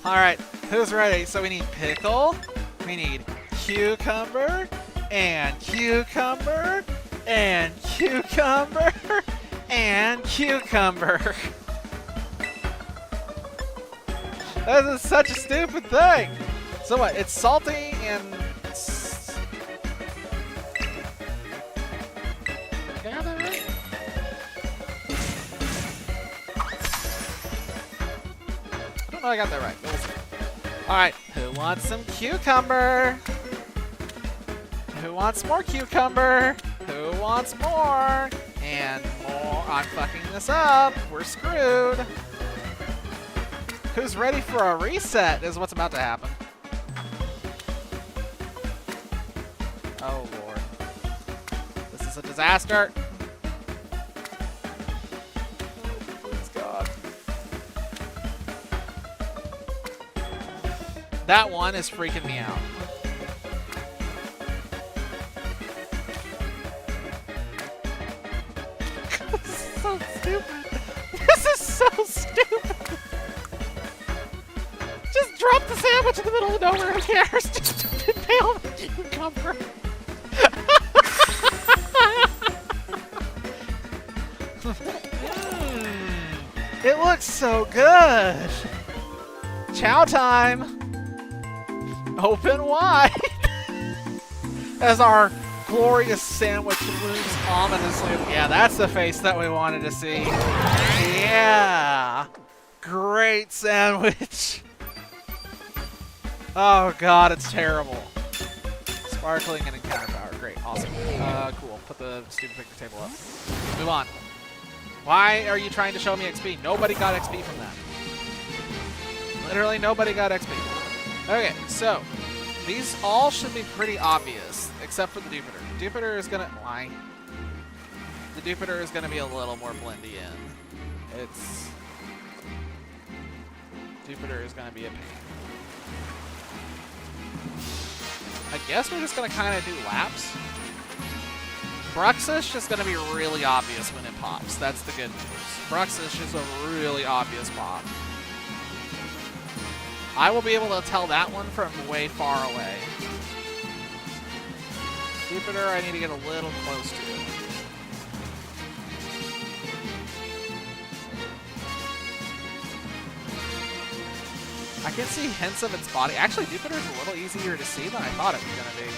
Alright, who's ready? So we need pickle, we need cucumber, and cucumber, and cucumber, and cucumber. That is such a stupid thing. So what? It's salty and... Did I have that right? I don't know I got that right, but we'll see. Alright, who wants some cucumber? Who wants more cucumber? Who wants more? And more. I'm fucking this up. We're screwed. Who's ready for a reset is what's about to happen. Oh, Lord. This is a disaster. Please, God. That one is freaking me out. This is so stupid. This is so stupid. Just drop the sandwich in the middle of nowhere. Who cares? Just impale the cucumber. It looks so good. Chow time. Open wide. As our glorious sandwich looms ominously. Yeah, that's the face that we wanted to see. Yeah. Great sandwich. Oh god, it's terrible. Sparkling and encounter power. Great, awesome. Cool. Put the stupid picture table up. Move on. Why are you trying to show me XP? Nobody got XP from that. Literally nobody got XP. Okay, so these all should be pretty obvious, except for the Jupiter. Jupiter is gonna... Why? The Jupiter is gonna be a little more blendy in. It's... Jupiter is gonna be a pain. guess we're just going to kind of do laps. Bruxish is going to be really obvious when it pops. That's the good news. Bruxish is a really obvious pop. I will be able to tell that one from way far away. Jupiter, I need to get a little close to. I can see hints of its body. Actually, Jupiter's a little easier to see than I thought it was going to be.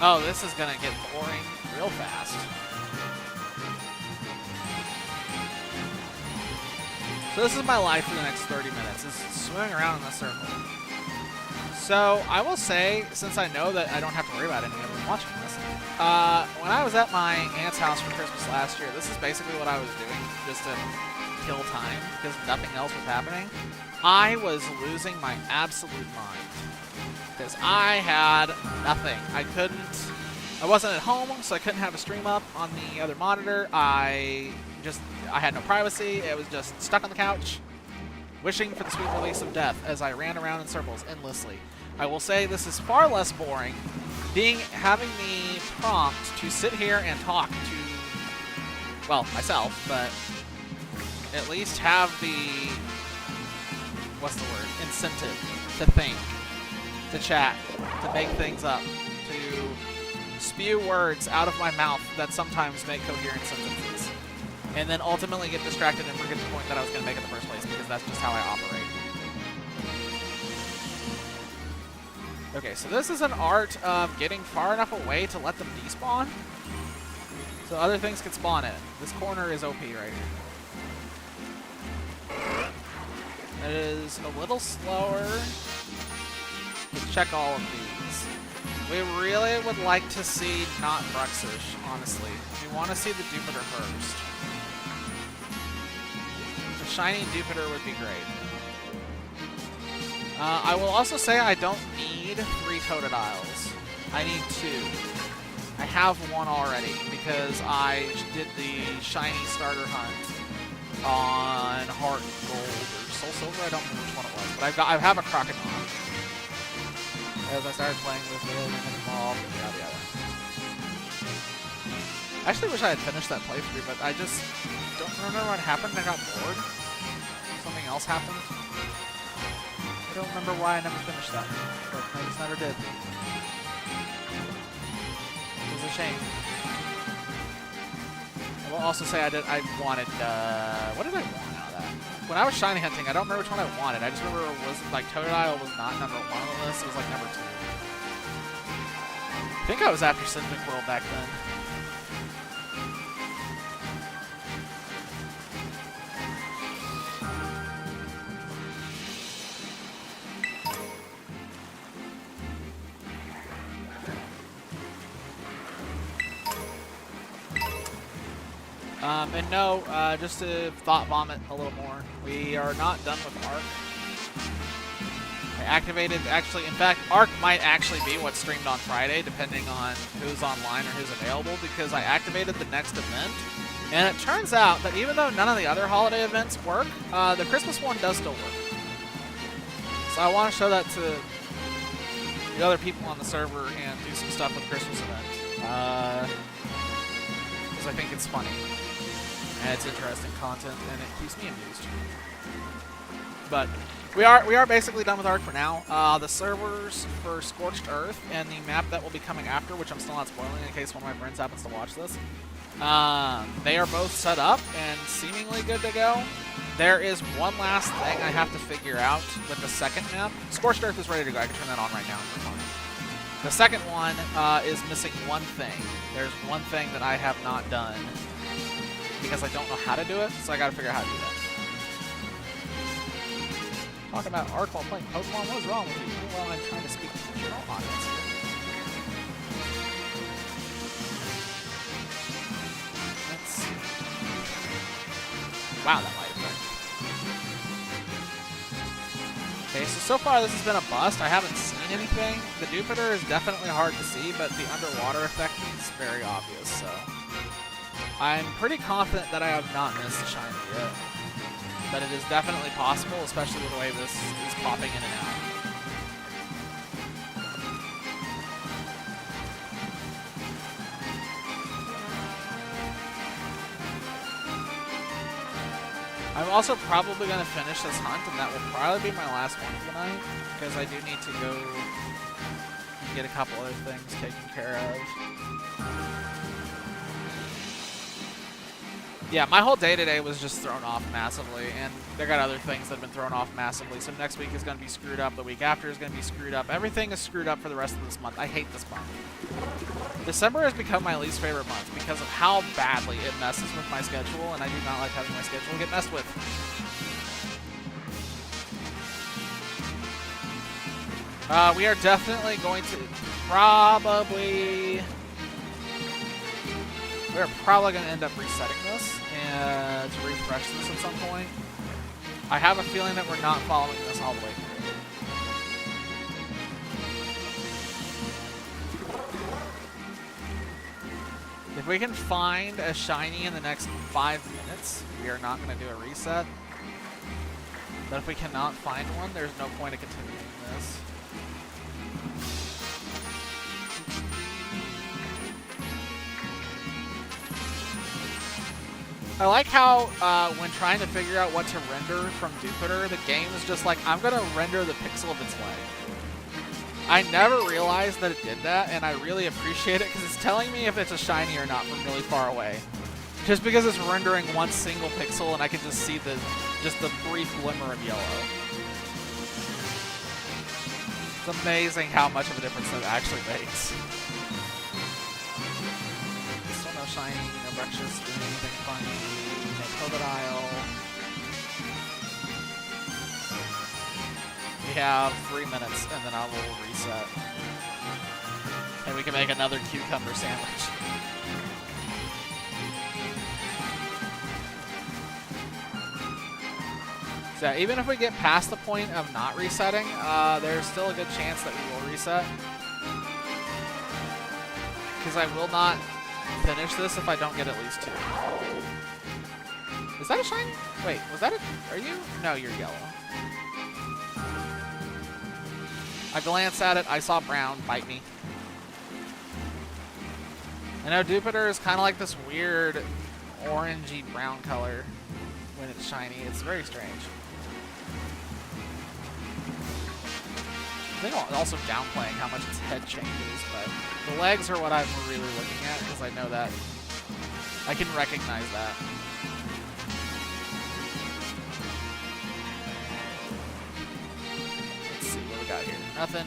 Oh, this is going to get boring real fast. So this is my life for the next 30 minutes, is swimming around in a circle. So I will say, since I know that I don't have to worry about anyone watching this, when I was at my aunt's house for Christmas last year, this is basically what I was doing, just to kill time, because nothing else was happening. I was losing my absolute mind, because I had nothing. I wasn't at home, so I couldn't have a stream up on the other monitor. I had no privacy. It was just stuck on the couch, wishing for the sweet release of death as I ran around in circles endlessly. I will say this is far less boring, having the prompt to sit here and talk to, well, myself, but at least have the, what's the word, incentive to think, to chat, to make things up, to spew words out of my mouth that sometimes make coherent sentences, and then ultimately get distracted and forget the point that I was going to make in the first place, because that's just how I operate. Okay, so this is an art of getting far enough away to let them despawn, so other things can spawn in. This corner is OP right here. It is a little slower. Let's check all of these. We really would like to see not Bruxish, honestly. We want to see the Jupiter first. The shiny Jupiter would be great. I will also say I don't need 3 Totodiles. I need 2. I have 1 already because I did the shiny starter hunt on Heart Gold or Soul Silver. I don't remember which one it was, but I have a Crocodile. As I started playing with it and it evolved and yada yada. I actually wish I had finished that playthrough, but I just don't remember what happened. I got bored. Something else happened. I don't remember why I never finished that, but I just never did. It was a shame. I will also say I wanted, what did I want out of that? When I was shiny hunting, I don't remember which one I wanted. I just remember it was, like, Totodile was not number 1 on the list. It was, like, number 2. I think I was after Symphonic World back then. And no, just to thought vomit a little more, we are not done with Arc. I activated, actually, in fact, Arc might actually be what's streamed on Friday, depending on who's online or who's available, because I activated the next event, and it turns out that even though none of the other holiday events work, the Christmas one does still work. So I want to show that to the other people on the server and do some stuff with Christmas event. Because I think it's funny. And it's interesting content, and it keeps me amused. But we are basically done with Arc for now. The servers for Scorched Earth and the map that will be coming after, which I'm still not spoiling in case one of my friends happens to watch this, they are both set up and seemingly good to go. There is one last thing I have to figure out with the second map. Scorched Earth is ready to go. I can turn that on right now. The second one is missing one thing. There's one thing that I have not done because I don't know how to do it, so I gotta figure out how to do that. Talking about Arc while playing Pokemon, what is wrong with you? Well, I'm trying to speak to the general audience here. Let's see. Wow, that light effect. Okay, so far this has been a bust. I haven't seen anything. The Jupiter is definitely hard to see, but the underwater effect is very obvious, so I'm pretty confident that I have not missed a shiny yet. But it is definitely possible, especially with the way this is popping in and out. I'm also probably going to finish this hunt, and that will probably be my last one for the night, because I do need to go get a couple other things taken care of. Yeah, my whole day today was just thrown off massively, and I got other things that have been thrown off massively, so next week is going to be screwed up, the week after is going to be screwed up. Everything is screwed up for the rest of this month. I hate this month. December has become my least favorite month because of how badly it messes with my schedule, and I do not like having my schedule get messed with. We are definitely going to we're probably going to end up resetting this and to refresh this at some point. I have a feeling that we're not following this all the way through. If we can find a shiny in the next 5 minutes, we are not going to do a reset. But if we cannot find one, there's no point in continuing this. I like how when trying to figure out what to render from Jupiter, the game is just like, I'm going to render the pixel of its leg. I never realized that it did that, and I really appreciate it because it's telling me if it's a shiny or not from really far away. Just because it's rendering one single pixel and I can just see the brief glimmer of yellow. It's amazing how much of a difference that actually makes. Still no shiny, no Bruxish doing anything funny, no Totodile. We have 3 minutes, and then I will reset. And we can make another cucumber sandwich. So even if we get past the point of not resetting, there's still a good chance that we will reset. Because I will not finish this if I don't get at least 2. Is that a shiny? Wait, was that a... Are you? No, you're yellow. I glanced at it, I saw brown, bite me. I know Jupiter is kind of like this weird orangey brown color when it's shiny. It's very strange. I think I'm also downplaying how much its head changes, but the legs are what I'm really looking at because I know that. I can recognize that. Got here. Nothing.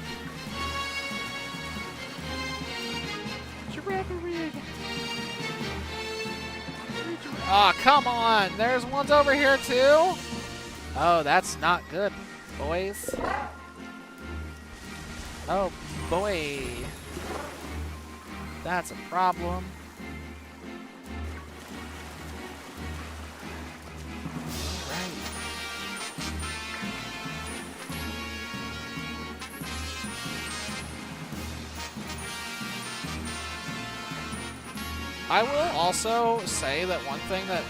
Giraffe rig. Oh, come on. There's ones over here, too. Oh, that's not good, boys. Oh, boy. That's a problem. I will also say that one thing that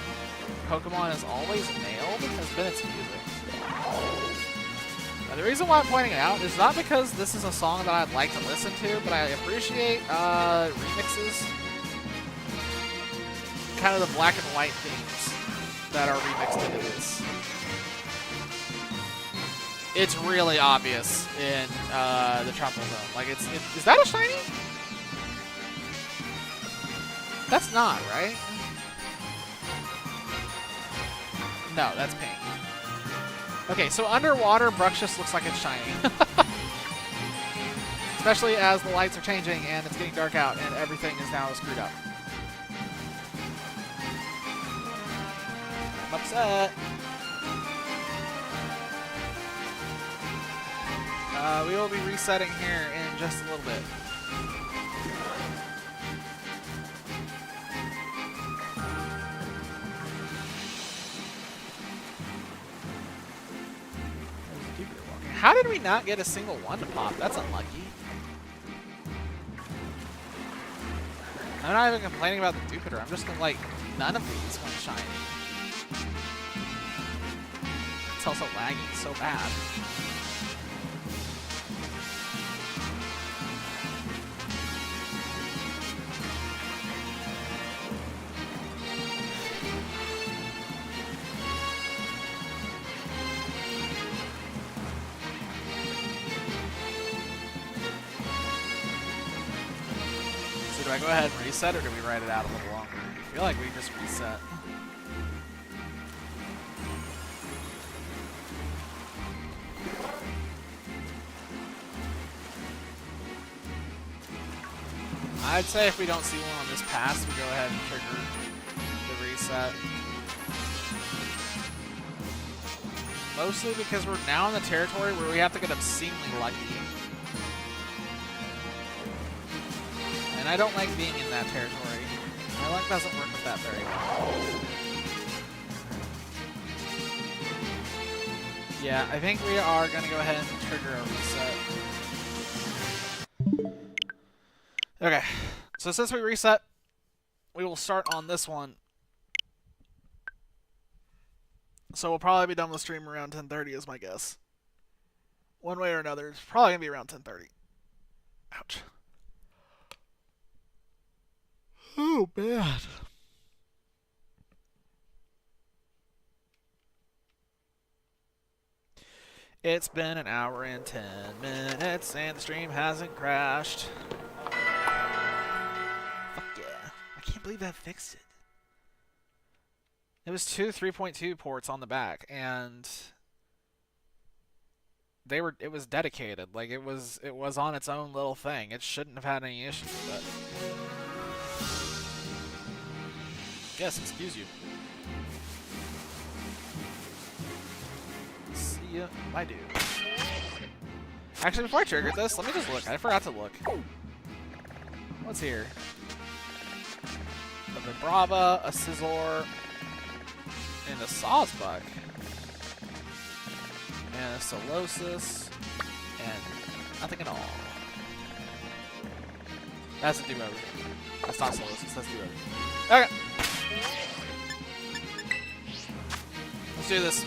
Pokemon has always nailed has been its music. Now, the reason why I'm pointing it out is not because this is a song that I'd like to listen to, but I appreciate remixes. Kind of the black and white themes that are remixed into this. It's really obvious in the Tropical Zone. Like, is that a shiny? That's not, right? No, that's pink. Okay, so underwater, Bruxish looks like it's shiny. Especially as the lights are changing and it's getting dark out and everything is now screwed up. I'm upset. We will be resetting here in just a little bit. How did we not get a single one to pop? That's unlucky. I'm not even complaining about the Jupiter. I'm just like none of these went shiny. It's also lagging so bad. Do I go ahead and reset, or do we ride it out a little longer? I feel like we just reset. I'd say if we don't see one on this pass, we go ahead and trigger the reset. Mostly because we're now in the territory where we have to get obscenely lucky. And I don't like being in that territory. My luck doesn't work with that very well. Yeah, I think we are going to go ahead and trigger a reset. Okay, so since we reset, we will start on this one. So we'll probably be done with the stream around 10:30 is my guess. One way or another, it's probably going to be around 10:30. Ouch. Oh, bad. It's been an hour and 10 minutes, and the stream hasn't crashed. Fuck yeah. I can't believe that fixed it. It was two 3.2 ports on the back, and it was dedicated. Like, it was on its own little thing. It shouldn't have had any issues, but... Yes, excuse you. See ya. I do. Actually, before I triggered this, let me just look. I forgot to look. What's here? A Vibrava, a Scizor, and a Sawsbuck. And a Solosis, and nothing at all. That's a do-over. That's not Solosis, that's do-over. Okay. Let's do this.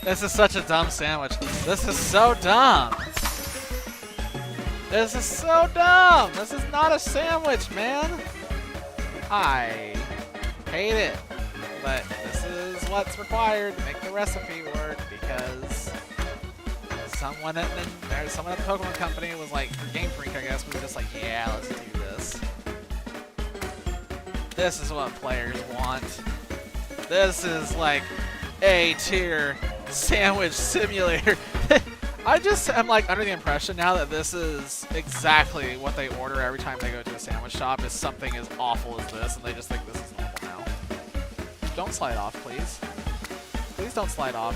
This is such a dumb sandwich. This is so dumb. This is so dumb. This is not a sandwich, man. I hate it. But this is what's required to make the recipe work because someone at the Pokemon Company was like, for Game Freak, I guess, was just like, yeah, let's do this. This is what players want. This is like A-tier sandwich simulator. I just am like under the impression now that this is exactly what they order every time they go to a sandwich shop is something as awful as this, and they just think this is normal now. Don't slide off, please. Please don't slide off.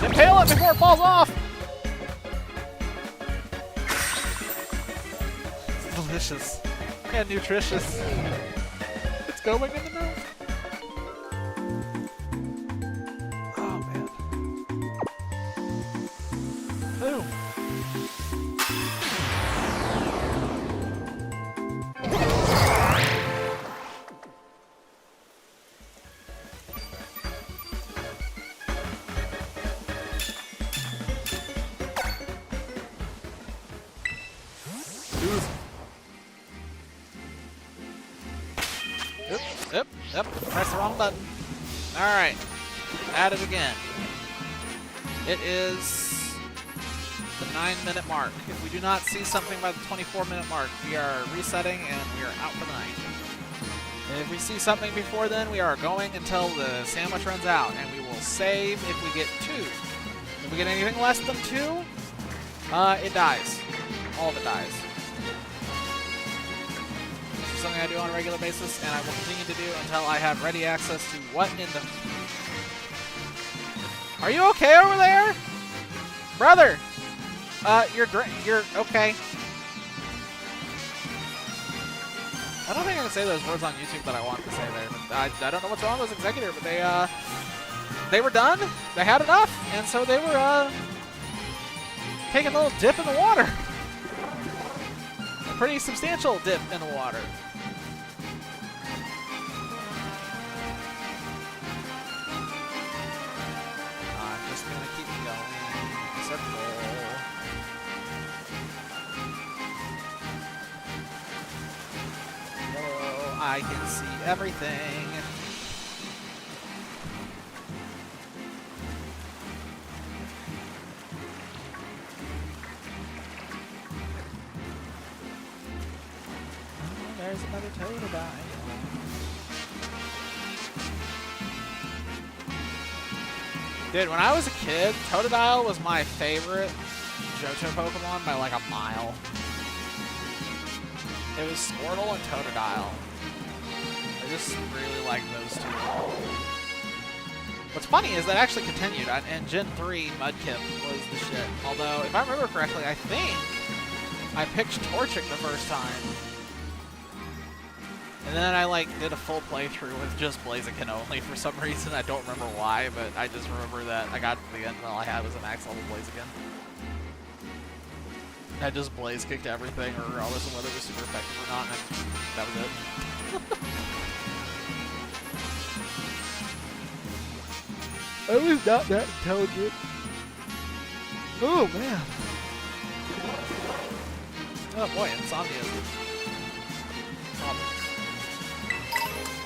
Impale it before it falls off! It's delicious. And nutritious. It's going in the mouth. Oh, man. Boom. Yep, press the wrong button. Alright, at it again. It is the 9-minute mark. If we do not see something by the 24-minute mark, we are resetting and we are out for the night. If we see something before then, we are going until the sandwich runs out, and we will save if we get 2. If we get anything less than 2, it dies. All of it dies. is something I do on a regular basis, and I will continue to do until I have ready access to what in the... Are you okay over there? Brother! You're okay. I don't think I can say those words on YouTube that I want to say there. I don't know what's wrong with this executor, but they were done. They had enough, and so they were taking a little dip in the water. A pretty substantial dip in the water. I'm just gonna keep going. Circle. I can see everything. Oh, there's another Totodile. Dude, when I was a kid, Totodile was my favorite Johto Pokemon by like a mile. It was Squirtle and Totodile. I just really like those two. What's funny is that actually continued. In Gen 3, Mudkip was the shit. Although, if I remember correctly, I think I picked Torchic the first time. And then I did a full playthrough with just Blaziken only for some reason. I don't remember why, but I just remember that I got to the end and all I had was a max level Blaziken. I just blaze kicked everything, regardless of whether it was super effective or not, and that was it. I was not that intelligent. Oh man. Oh boy, Insomnia.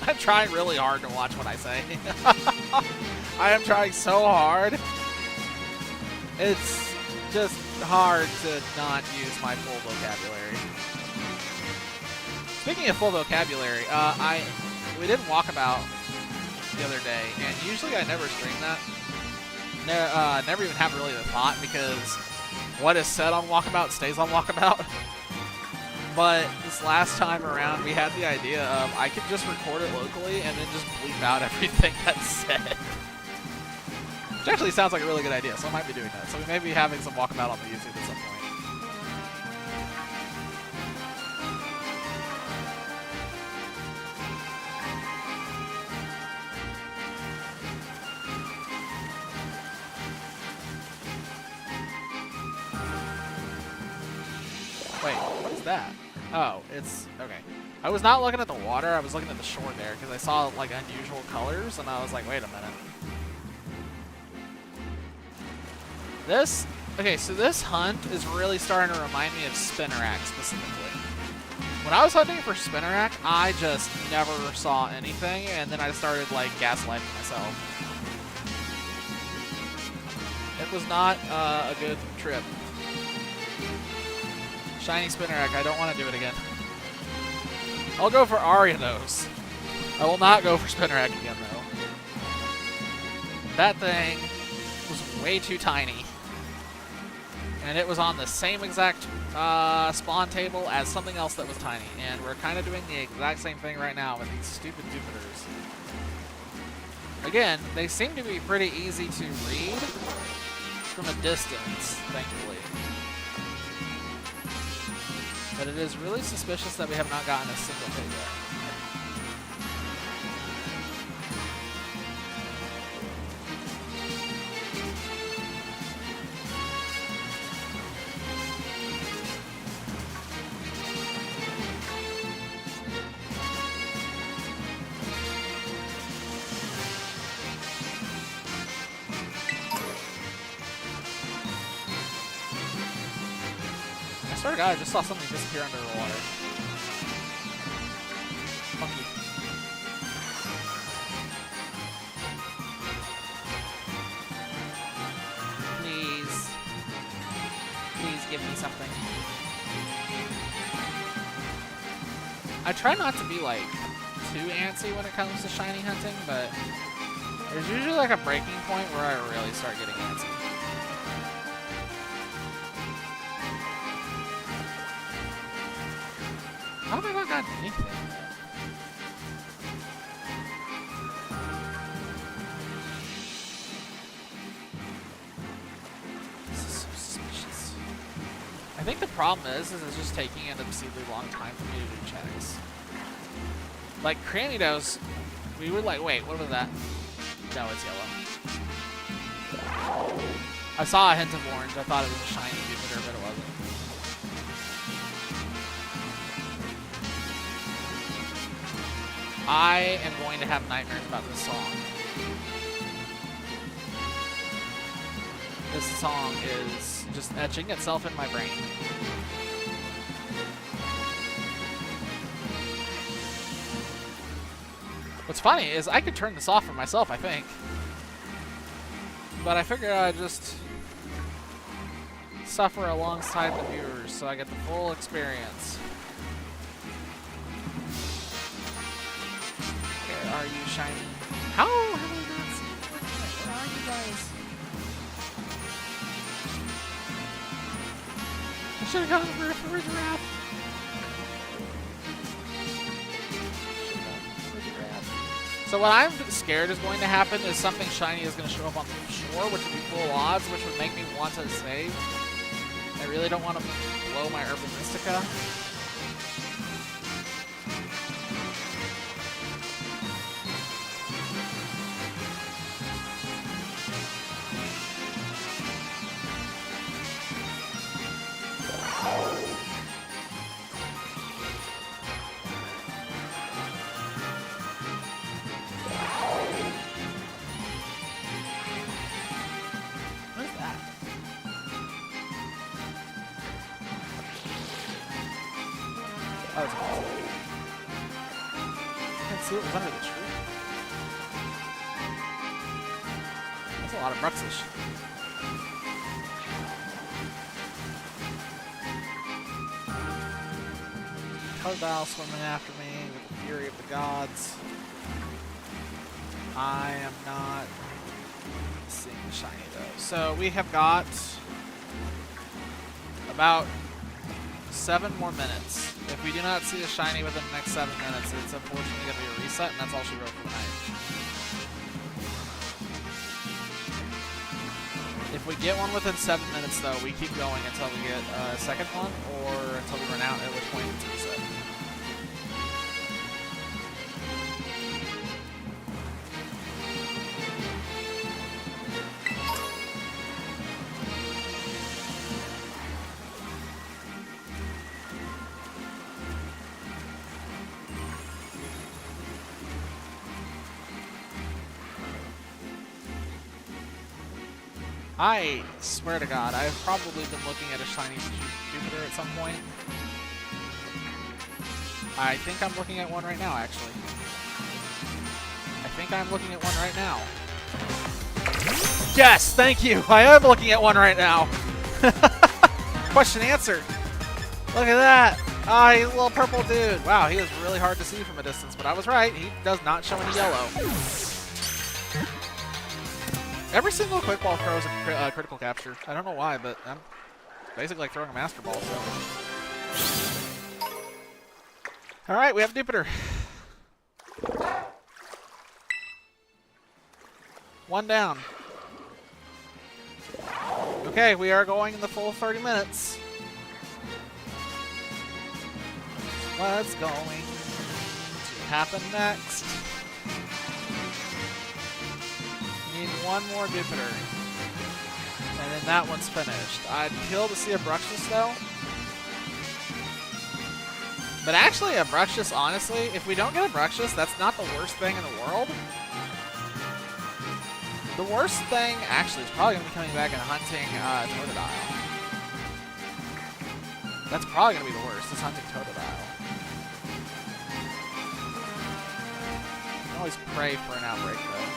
I'm trying really hard to watch what I say. I am trying so hard. It's just hard to not use my full vocabulary. Speaking of full vocabulary, we did Walkabout the other day, and usually I never stream that. Never even have really the thought, because what is said on Walkabout stays on Walkabout. But this last time around, we had the idea of I could just record it locally and then just bleep out everything that's said. Which actually sounds like a really good idea, so I might be doing that. So we may be having some Walkabout on the YouTube at some point. Wait, what is that? Oh, it's... okay. I was not looking at the water, I was looking at the shore there, because I saw, like, unusual colors, and I was like, wait a minute. This... okay, so this hunt is really starting to remind me of Spinarak, specifically. When I was hunting for Spinarak, I just never saw anything, and then I started, like, gaslighting myself. It was not a good trip. Shiny Spinarak, I don't want to do it again. I'll go for Ariados. I will not go for Spinarak again, though. That thing was way too tiny. And it was on the same exact spawn table as something else that was tiny. And we're kind of doing the exact same thing right now with these stupid Jupiters. Again, they seem to be pretty easy to read from a distance, thankfully. But it is really suspicious that we have not gotten a single hit yet. I swear to God, I just saw something disappear under the water. Funky. Please. Please give me something. I try not to be, like, too antsy when it comes to shiny hunting, but there's usually, like, a breaking point where I really start getting antsy. How have I not gotten anything? This is so suspicious. I think the problem is it's just taking an obscenely long time for me to do checks. Like Cranidos, we were like, wait, what was that? No, it's yellow. I saw a hint of orange. I thought it was a shiny Jupiter, but it wasn't. I am going to have nightmares about this song. This song is just etching itself in my brain. What's funny is I could turn this off for myself, I think. But I figured I'd just suffer alongside the viewers so I get the full experience. Where are you, shiny? How have I not seen you? Where are you guys? I should have gone for a giraffe. So what I'm scared is going to happen is something shiny is going to show up on the shore, which would be full odds, which would make me want to save. I really don't want to blow my Urban Mystica. Oh, it's awesome. I can't see what was under the tree. That's a lot of Bruxish. Totodile swimming after me with the fury of the gods. I am not seeing the shiny though. So we have got about 7 more minutes. If we do not see a shiny within the next 7 minutes, it's unfortunately going to be a reset, and that's all she wrote for the night. If we get one within 7 minutes, though, we keep going until we get a second one, or until we run out, at which point it's reset. I swear to God, I've probably been looking at a shiny Jupiter at some point. I think I'm looking at one right now, actually. I think I'm looking at one right now. Yes, thank you. I am looking at one right now. Question answered. Look at that. Ah, he's a little purple dude. Wow, he is really hard to see from a distance, but I was right. He does not show any yellow. Every single quick ball throw is a critical capture. I don't know why, but I'm basically like throwing a master ball. So, all right, we have Jupiter. One down. Okay, we are going in the full 30 minutes. What's going to happen next? Need one more Jupiter. And then that one's finished. I'd kill to see a Bruxish though. But actually a Bruxish, honestly, if we don't get a Bruxish, that's not the worst thing in the world. The worst thing, actually, is probably going to be coming back and hunting Totodile. That's probably going to be the worst, is hunting Totodile. You can always pray for an outbreak, though.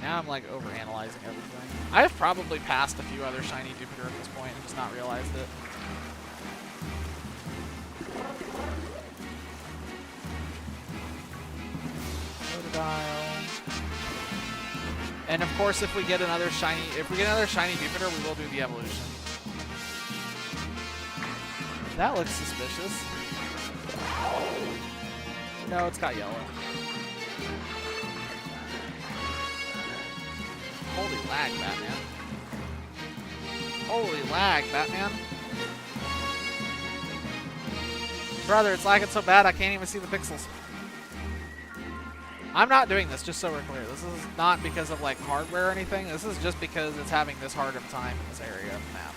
Now I'm like overanalyzing everything. I've probably passed a few other shiny Jupiter at this point and just not realized it. And of course, if we get another shiny Jupiter, we will do the evolution. That looks suspicious. No, it's got yellow. Holy lag, Batman. Holy lag, Batman. Brother, it's lagging so bad I can't even see the pixels. I'm not doing this, just so we're clear. This is not because of like hardware or anything. This is just because it's having this hard of a time in this area of the map.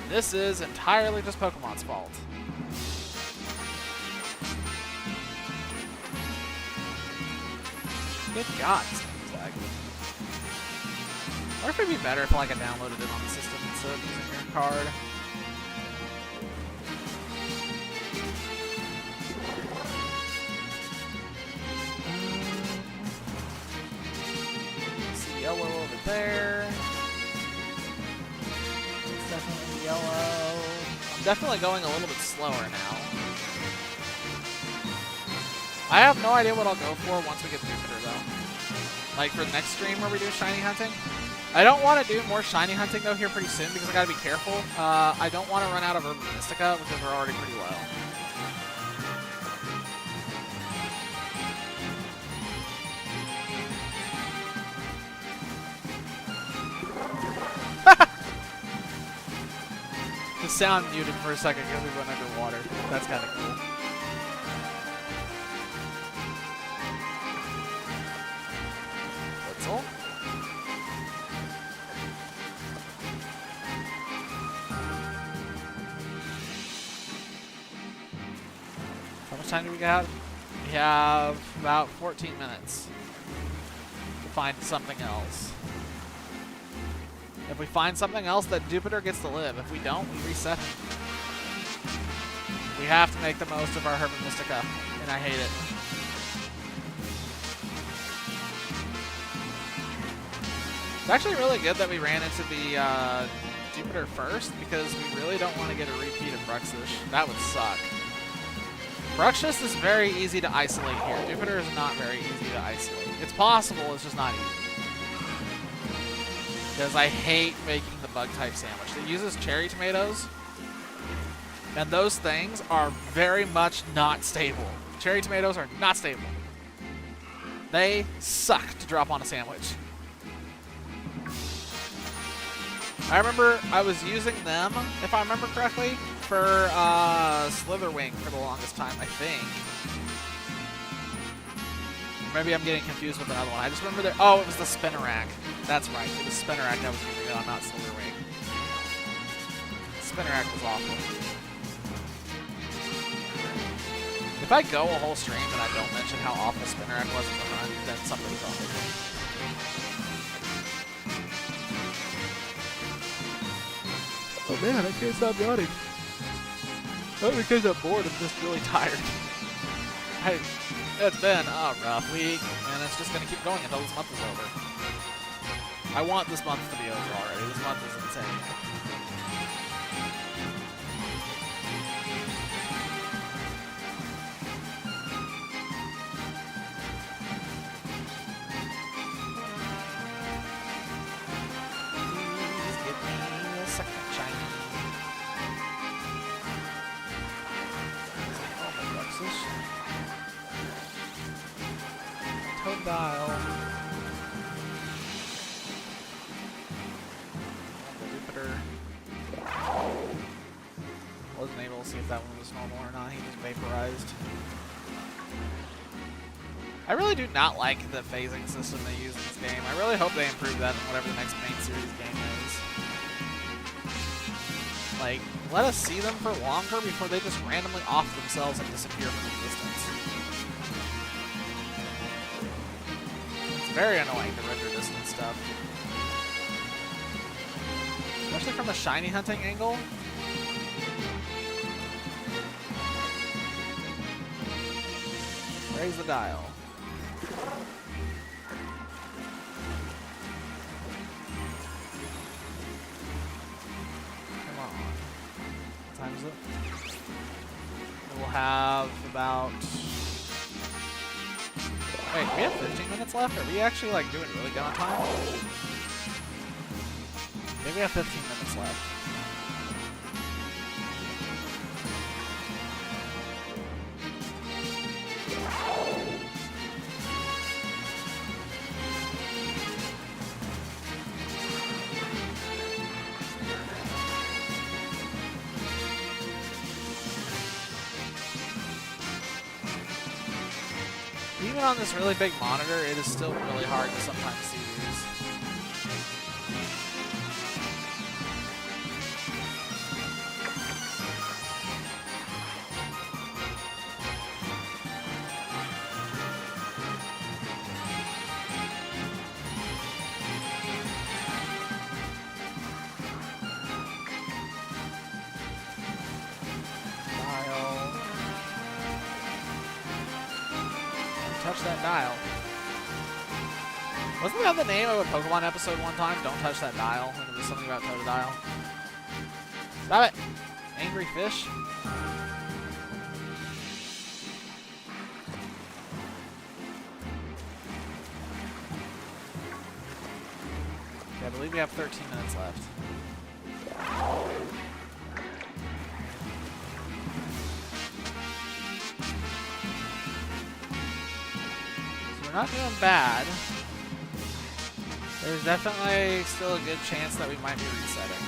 This is entirely just Pokemon's fault. Good God, this game's lagging. I wonder if it'd be better if like I downloaded it on the system instead of using your card. See yellow over there. It's definitely yellow. I'm definitely going a little bit slower now. I have no idea what I'll go for once we get Jupiter, though. Like, for the next stream where we do shiny hunting. I don't want to do more shiny hunting, though, here pretty soon, because I gotta be careful. I don't want to run out of Urban Mystica, because we're already pretty low. The sound muted for a second because we went underwater. That's kind of cool. What's all? How much time do we got? We have about 14 minutes to find something else. If we find something else, then Jupiter gets to live. If we don't, we reset him. We have to make the most of our Herba Mystica, and I hate it. It's actually really good that we ran into the Jupiter first, because we really don't want to get a repeat of Bruxish. That would suck. Bruxish is very easy to isolate here. Jupiter is not very easy to isolate. It's possible, it's just not easy. Because I hate making the bug-type sandwich. It uses cherry tomatoes, and those things are very much not stable. Cherry tomatoes are not stable. They suck to drop on a sandwich. I remember I was using them, if I remember correctly, for Slitherwing for the longest time, I think. Maybe I'm getting confused with another one. I just remember that. Oh, it was the Spinarak. That's right. It was Spinarak I was using it on, not Slitherwing. Spinarak was awful. If I go a whole stream and I don't mention how awful Spinarak was as a run, then something's wrong with me. Oh man, I can't stop yawning. Not because I'm bored, I'm just really tired. It's been a rough week, and it's just going to keep going until this month is over. I want this month to be over already. This month is insane. Please give me a second shiny. Oh my Bruxish. Totodile. Jupiter. Wasn't able to see if that one was normal or not. He just vaporized. I really do not like the phasing system they use in this game. I really hope they improve that in whatever the next main series game is. Like, let us see them for longer before they just randomly off themselves and disappear from existence. It's very annoying to render distance stuff. Especially from the shiny hunting angle. Raise the dial. Come on. What time is it? We'll have about Wait, do we have 15 minutes left? Are we actually like doing really good on time? Maybe we have 15 minutes left. Even on this really big monitor, it is still really hard to sometimes see these. Touch that dial. Wasn't that the name of a Pokemon episode one time? Don't touch that dial. When it was something about Totodile. Stop it! Angry fish. Okay, I believe we have 13 minutes left. We're not doing bad. There's definitely still a good chance that we might be resetting.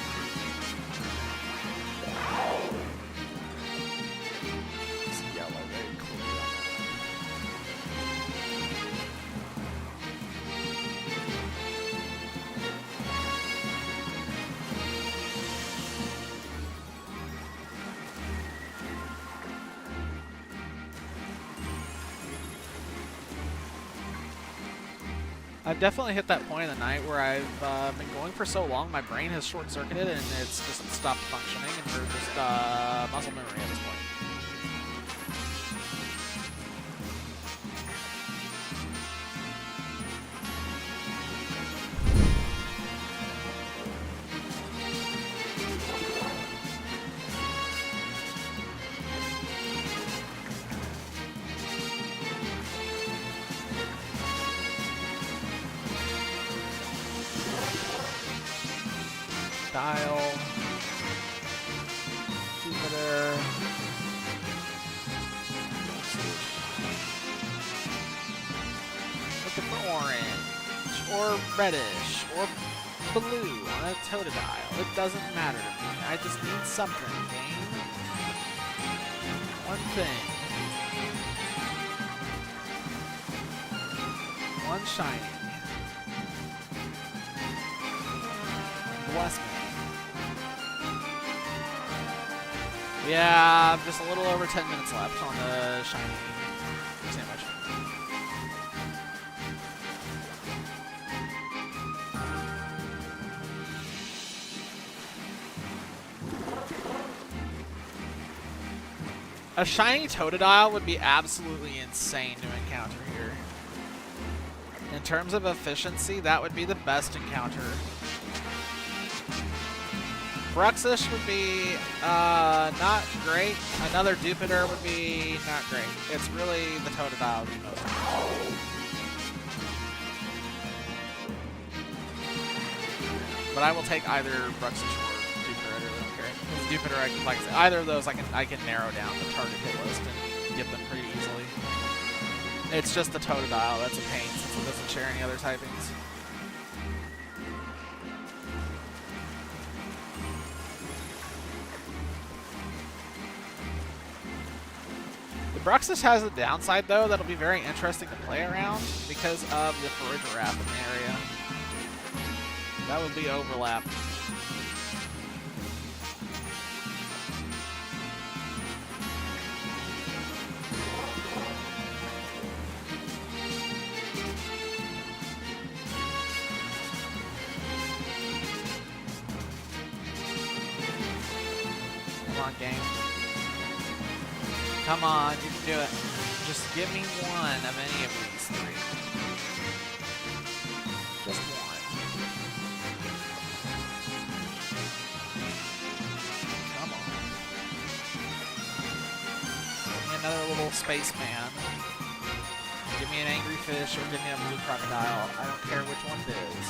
It's yellow very clearly on I've definitely hit that point in the night where I've been going for so long, my brain has short-circuited and it's just stopped functioning, and we're just muscle memory at this point. Dial, Jupiter, looking for orange, or reddish, or blue on a Totodile. It doesn't matter to me. I just need something, game. One thing. One shiny. Bless me. Yeah, just a little over 10 minutes left on the shiny sandwich. A shiny Totodile would be absolutely insane to encounter here. In terms of efficiency, that would be the best encounter. Bruxish would be not great. Another Jupiter would be not great. It's really the Totodile the most. But I will take either Bruxish or Jupiter. I really don't care. Because Jupiter, like I said, either of those I can narrow down the target hit list and get them pretty easily. It's just the Totodile that's a pain since it doesn't share any other typings. Bruxish has a downside, though, that'll be very interesting to play around because of the Farigiraf in the area. That would be overlap. Come on, game. Come on, you can do it. Just give me one of any of these three. Just one. Come on. Give me another little spaceman. Give me an angry fish or give me a blue crocodile. I don't care which one it is.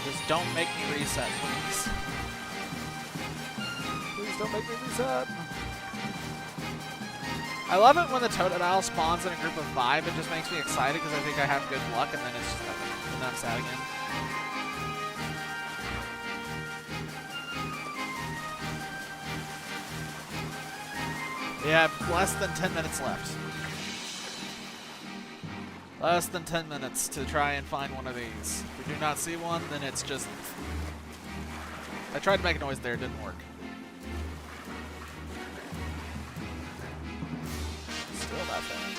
Just don't make me reset, please. Please don't make me reset. I love it when the Totodile spawns in a group of 5. It just makes me excited because I think I have good luck, and then it's just nothing. And then I'm sad again. We have less than 10 minutes left. Less than 10 minutes to try and find one of these. If we do not see one, then it's just... I tried to make a noise there, it didn't work. Still that thing.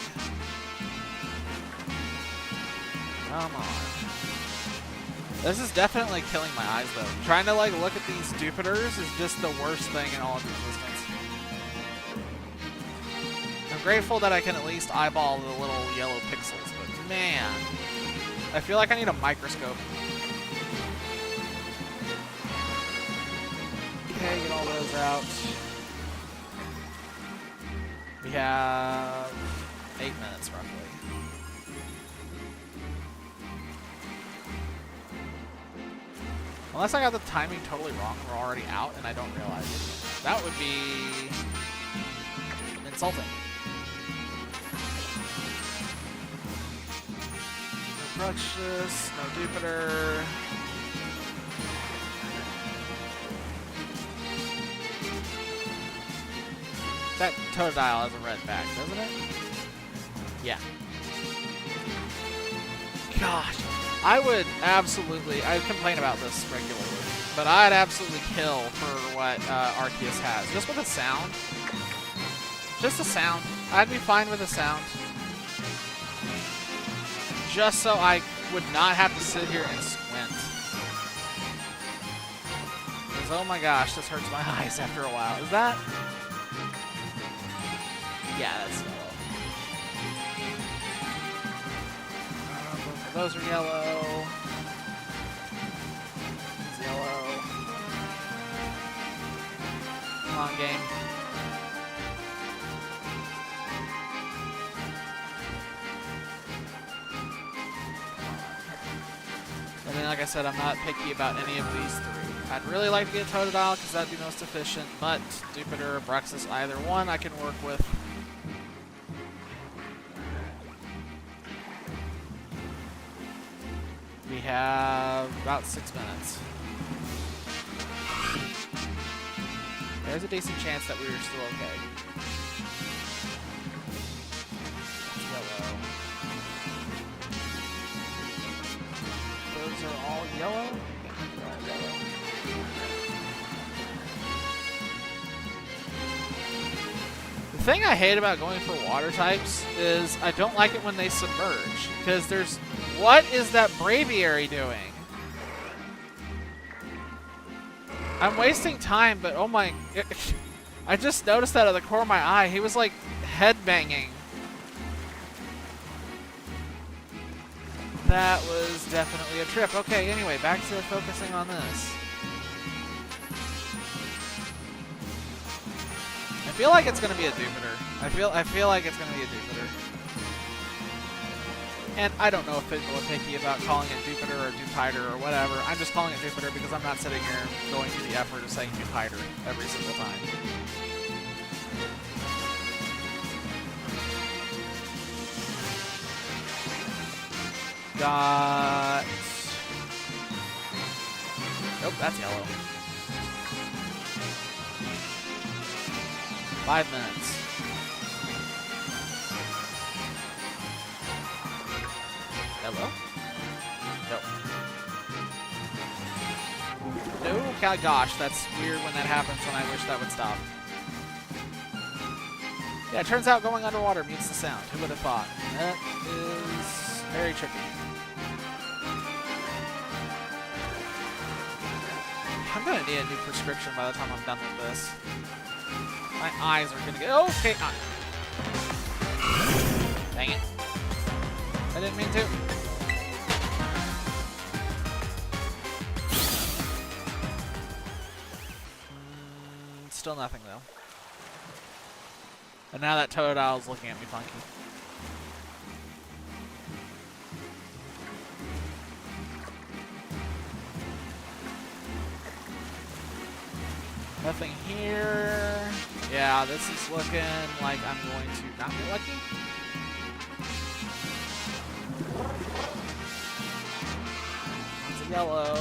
Come on. This is definitely killing my eyes, though. Trying to, like, look at these Dupiters is just the worst thing in all of existence. I'm grateful that I can at least eyeball the little yellow pixels, but man, I feel like I need a microscope. Okay, get all those out. We have 8 minutes, roughly. Unless I got the timing totally wrong, we're already out and I don't realize it. That would be insulting. No Bruxish, no Jupiter. That Totodile has a red back, doesn't it? Yeah. Gosh. I would absolutely, I complain about this regularly, but I'd absolutely kill for what Arceus has. Just with the sound. Just the sound. I'd be fine with the sound. Just so I would not have to sit here and squint. Because, oh my gosh, this hurts my eyes after a while. Is that? Yeah, that's yellow. Those are yellow. It's yellow. Come on, game. And then, like I said, I'm not picky about any of these 3. I'd really like to get Totodile because that'd be most efficient, but Jupiter or Bruxish, either one I can work with. We have about 6 minutes. There's a decent chance that we were still okay. Yellow. Those are all yellow? Yeah, they're all yellow. The thing I hate about going for water types is I don't like it when they submerge, because there's... What is that Braviary doing? I'm wasting time, but oh my... I just noticed that out of the corner of my eye. He was like headbanging. That was definitely a trip. Okay, anyway, back to focusing on this. I feel like it's gonna be a Jupiter. I feel like it's gonna be a Jupiter. And I don't know if people are picky about calling it Jupiter or Jupiter or whatever. I'm just calling it Jupiter because I'm not sitting here going through the effort of saying Jupiter every single time. Got... Nope, that's yellow. 5 minutes. Hello? No. No, gosh, that's weird when that happens, and I wish that would stop. Yeah, it turns out going underwater mutes the sound. Who would have thought? That is very tricky. I'm gonna need a new prescription by the time I'm done with this. My eyes are gonna get... Okay! Dang it. I didn't mean to. Still nothing, though. And now that Totodile's looking at me funky. Nothing here. Yeah, this is looking like I'm going to not get lucky. That's a yellow.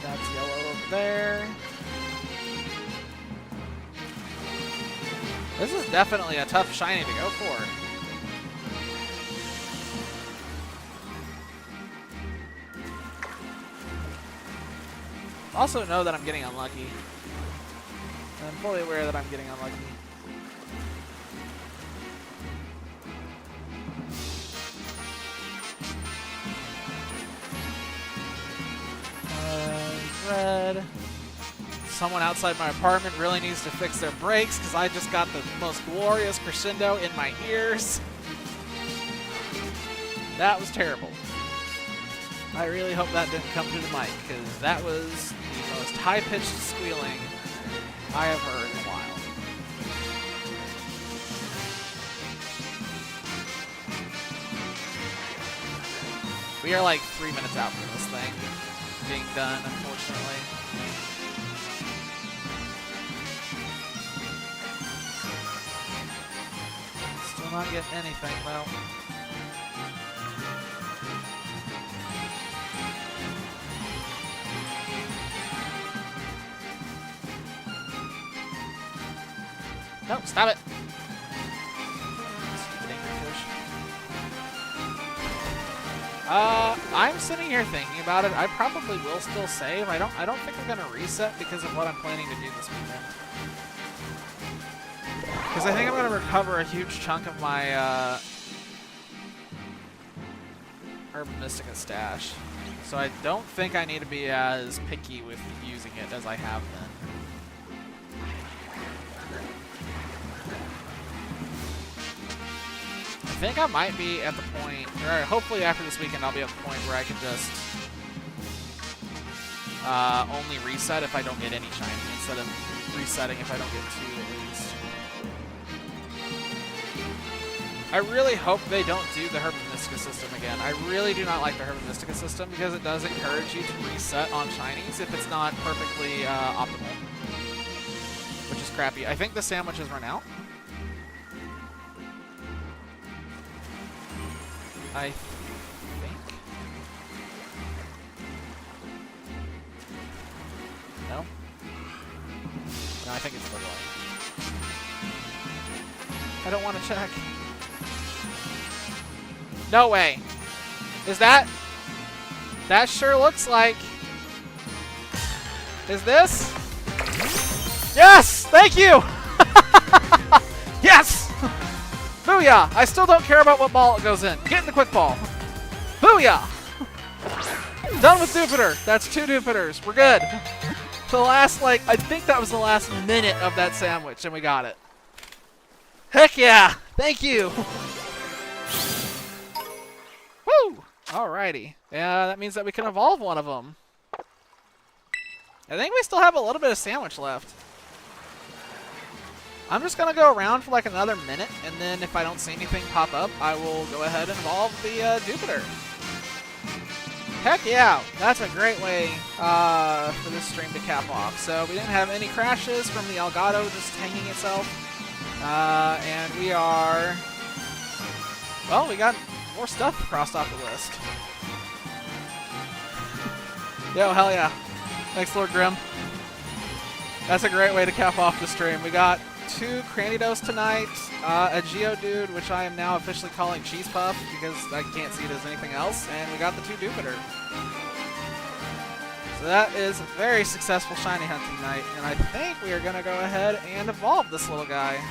That's yellow over there. This is definitely a tough shiny to go for. Also know that I'm getting unlucky. And I'm fully aware that I'm getting unlucky. Red. Someone outside my apartment really needs to fix their brakes because I just got the most glorious crescendo in my ears. That was terrible. I really hope that didn't come through the mic because that was the most high-pitched squealing I have heard in a while. We are like 3 minutes out from this thing being done, unfortunately. Still not getting anything, though. Nope, stop it. I'm sitting here thinking about it. I probably will still save. I don't think I'm gonna reset because of what I'm planning to do this weekend. Because I think I'm gonna recover a huge chunk of my Urban Mystica stash. So I don't think I need to be as picky with using it as I have been. I think I might be at the point, or hopefully after this weekend I'll be at the point where I can just only reset if I don't get any shiny, instead of resetting if I don't get 2 at least. I really hope they don't do the Herba Mystica system again. I really do not like the Herba Mystica system because it does encourage you to reset on shinies if it's not perfectly optimal, which is crappy. I think the sandwiches run out. I think. No? No, I think it's literally. I don't want to check. No way. Is that? That sure looks like. Is this? Yes! Thank you! Yes! Booyah! I still don't care about what ball it goes in. Get in the quick ball. Booyah! Done with Jupiter. That's 2 Jupiters. We're good. The last, like, I think that was the last minute of that sandwich, and we got it. Heck yeah! Thank you! Woo! Alrighty. Yeah, that means that we can evolve one of them. I think we still have a little bit of sandwich left. I'm just going to go around for like another minute, and then if I don't see anything pop up, I will go ahead and evolve the Jupiter. Heck yeah! That's a great way for this stream to cap off. So we didn't have any crashes from the Elgato just hanging itself. And we are... Well, we got more stuff crossed off the list. Yo, hell yeah. Thanks, Lord Grim. That's a great way to cap off the stream. We got 2 Cranidos tonight, a Geodude, which I am now officially calling Cheese Puff because I can't see it as anything else, and we got the 2 Jupiter. So that is a very successful shiny hunting night, and I think we are going to go ahead and evolve this little guy.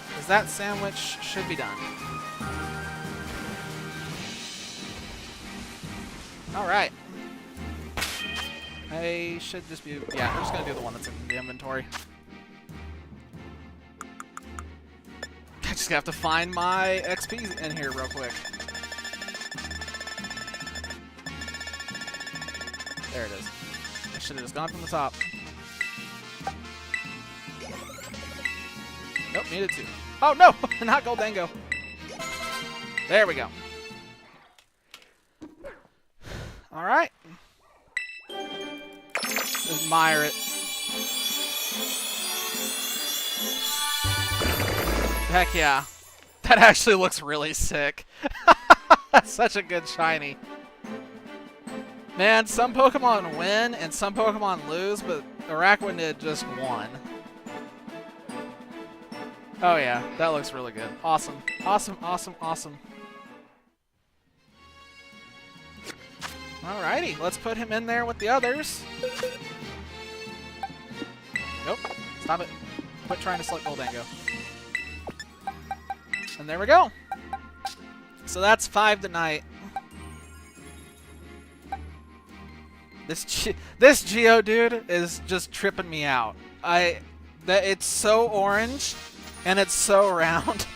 Because that sandwich should be done. Alright. I should just be... Yeah, we're just going to do the one that's in the inventory. I just have to find my XP in here real quick. There it is. I should have just gone from the top. Nope, needed to. Oh no! Not Goldango. There we go. admire it. Heck yeah. That actually looks really sick. That's such a good shiny. Man, some Pokemon win and some Pokemon lose, but Araquanid just won. Oh yeah, that looks really good. Awesome. Awesome, awesome, awesome. Alrighty, let's put him in there with the others. Nope. Stop it. Quit trying to select Goldango. And there we go. So that's 5 tonight. This Geodude is just tripping me out. It's so orange and it's so round.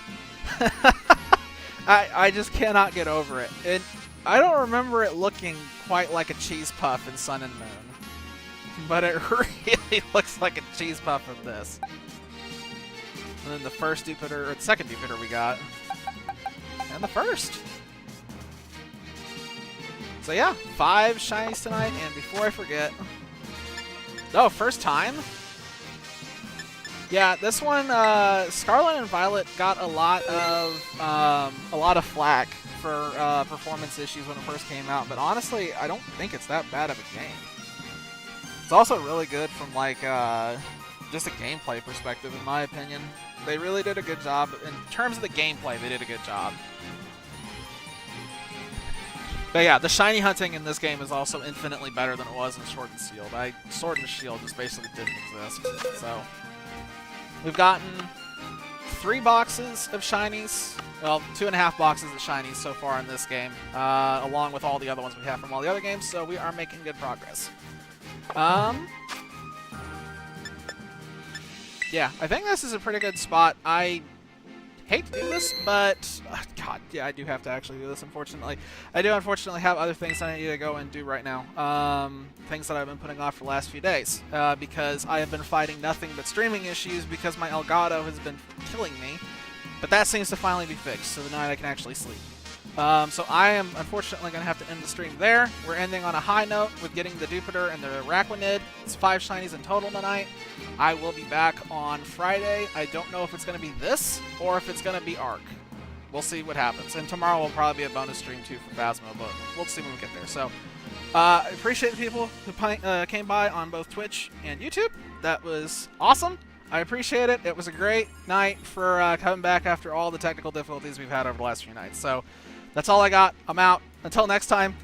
I just cannot get over it. I don't remember it looking quite like a cheese puff in Sun and Moon, but it really looks like a cheese puff in this. And then the first Jupiter, or the second Jupiter we got, and the first. So yeah, 5 shinies tonight, and before I forget, oh, first time? Yeah, this one, Scarlet and Violet got a lot of flack for performance issues when it first came out, but honestly, I don't think it's that bad of a game. It's also really good from like just a gameplay perspective, in my opinion. They really did a good job in terms of the gameplay. They did a good job. But yeah, the shiny hunting in this game is also infinitely better than it was in Sword and Shield. Sword and Shield just basically didn't exist. So we've gotten 3 boxes of shinies. Well, 2.5 boxes of shinies so far in this game, along with all the other ones we have from all the other games. So we are making good progress. Yeah, I think this is a pretty good spot. I hate to do this, but God, yeah, I do have to actually do this, unfortunately. I do unfortunately have other things I need to go and do right now. Things that I've been putting off for the last few days, because I have been fighting nothing but streaming issues because my Elgato has been killing me. But that seems to finally be fixed, so tonight I can actually sleep. So I am unfortunately going to have to end the stream there. We're ending on a high note with getting the Jupiter and the Araquanid. It's 5 shinies in total tonight. I will be back on Friday. I don't know if it's going to be this or if it's going to be Arc. We'll see what happens. And tomorrow will probably be a bonus stream too for Phasmo, but we'll see when we get there. So I appreciate the people who came by on both Twitch and YouTube. That was awesome. I appreciate it. It was a great night for coming back after all the technical difficulties we've had over the last few nights. So that's all I got. I'm out. Until next time,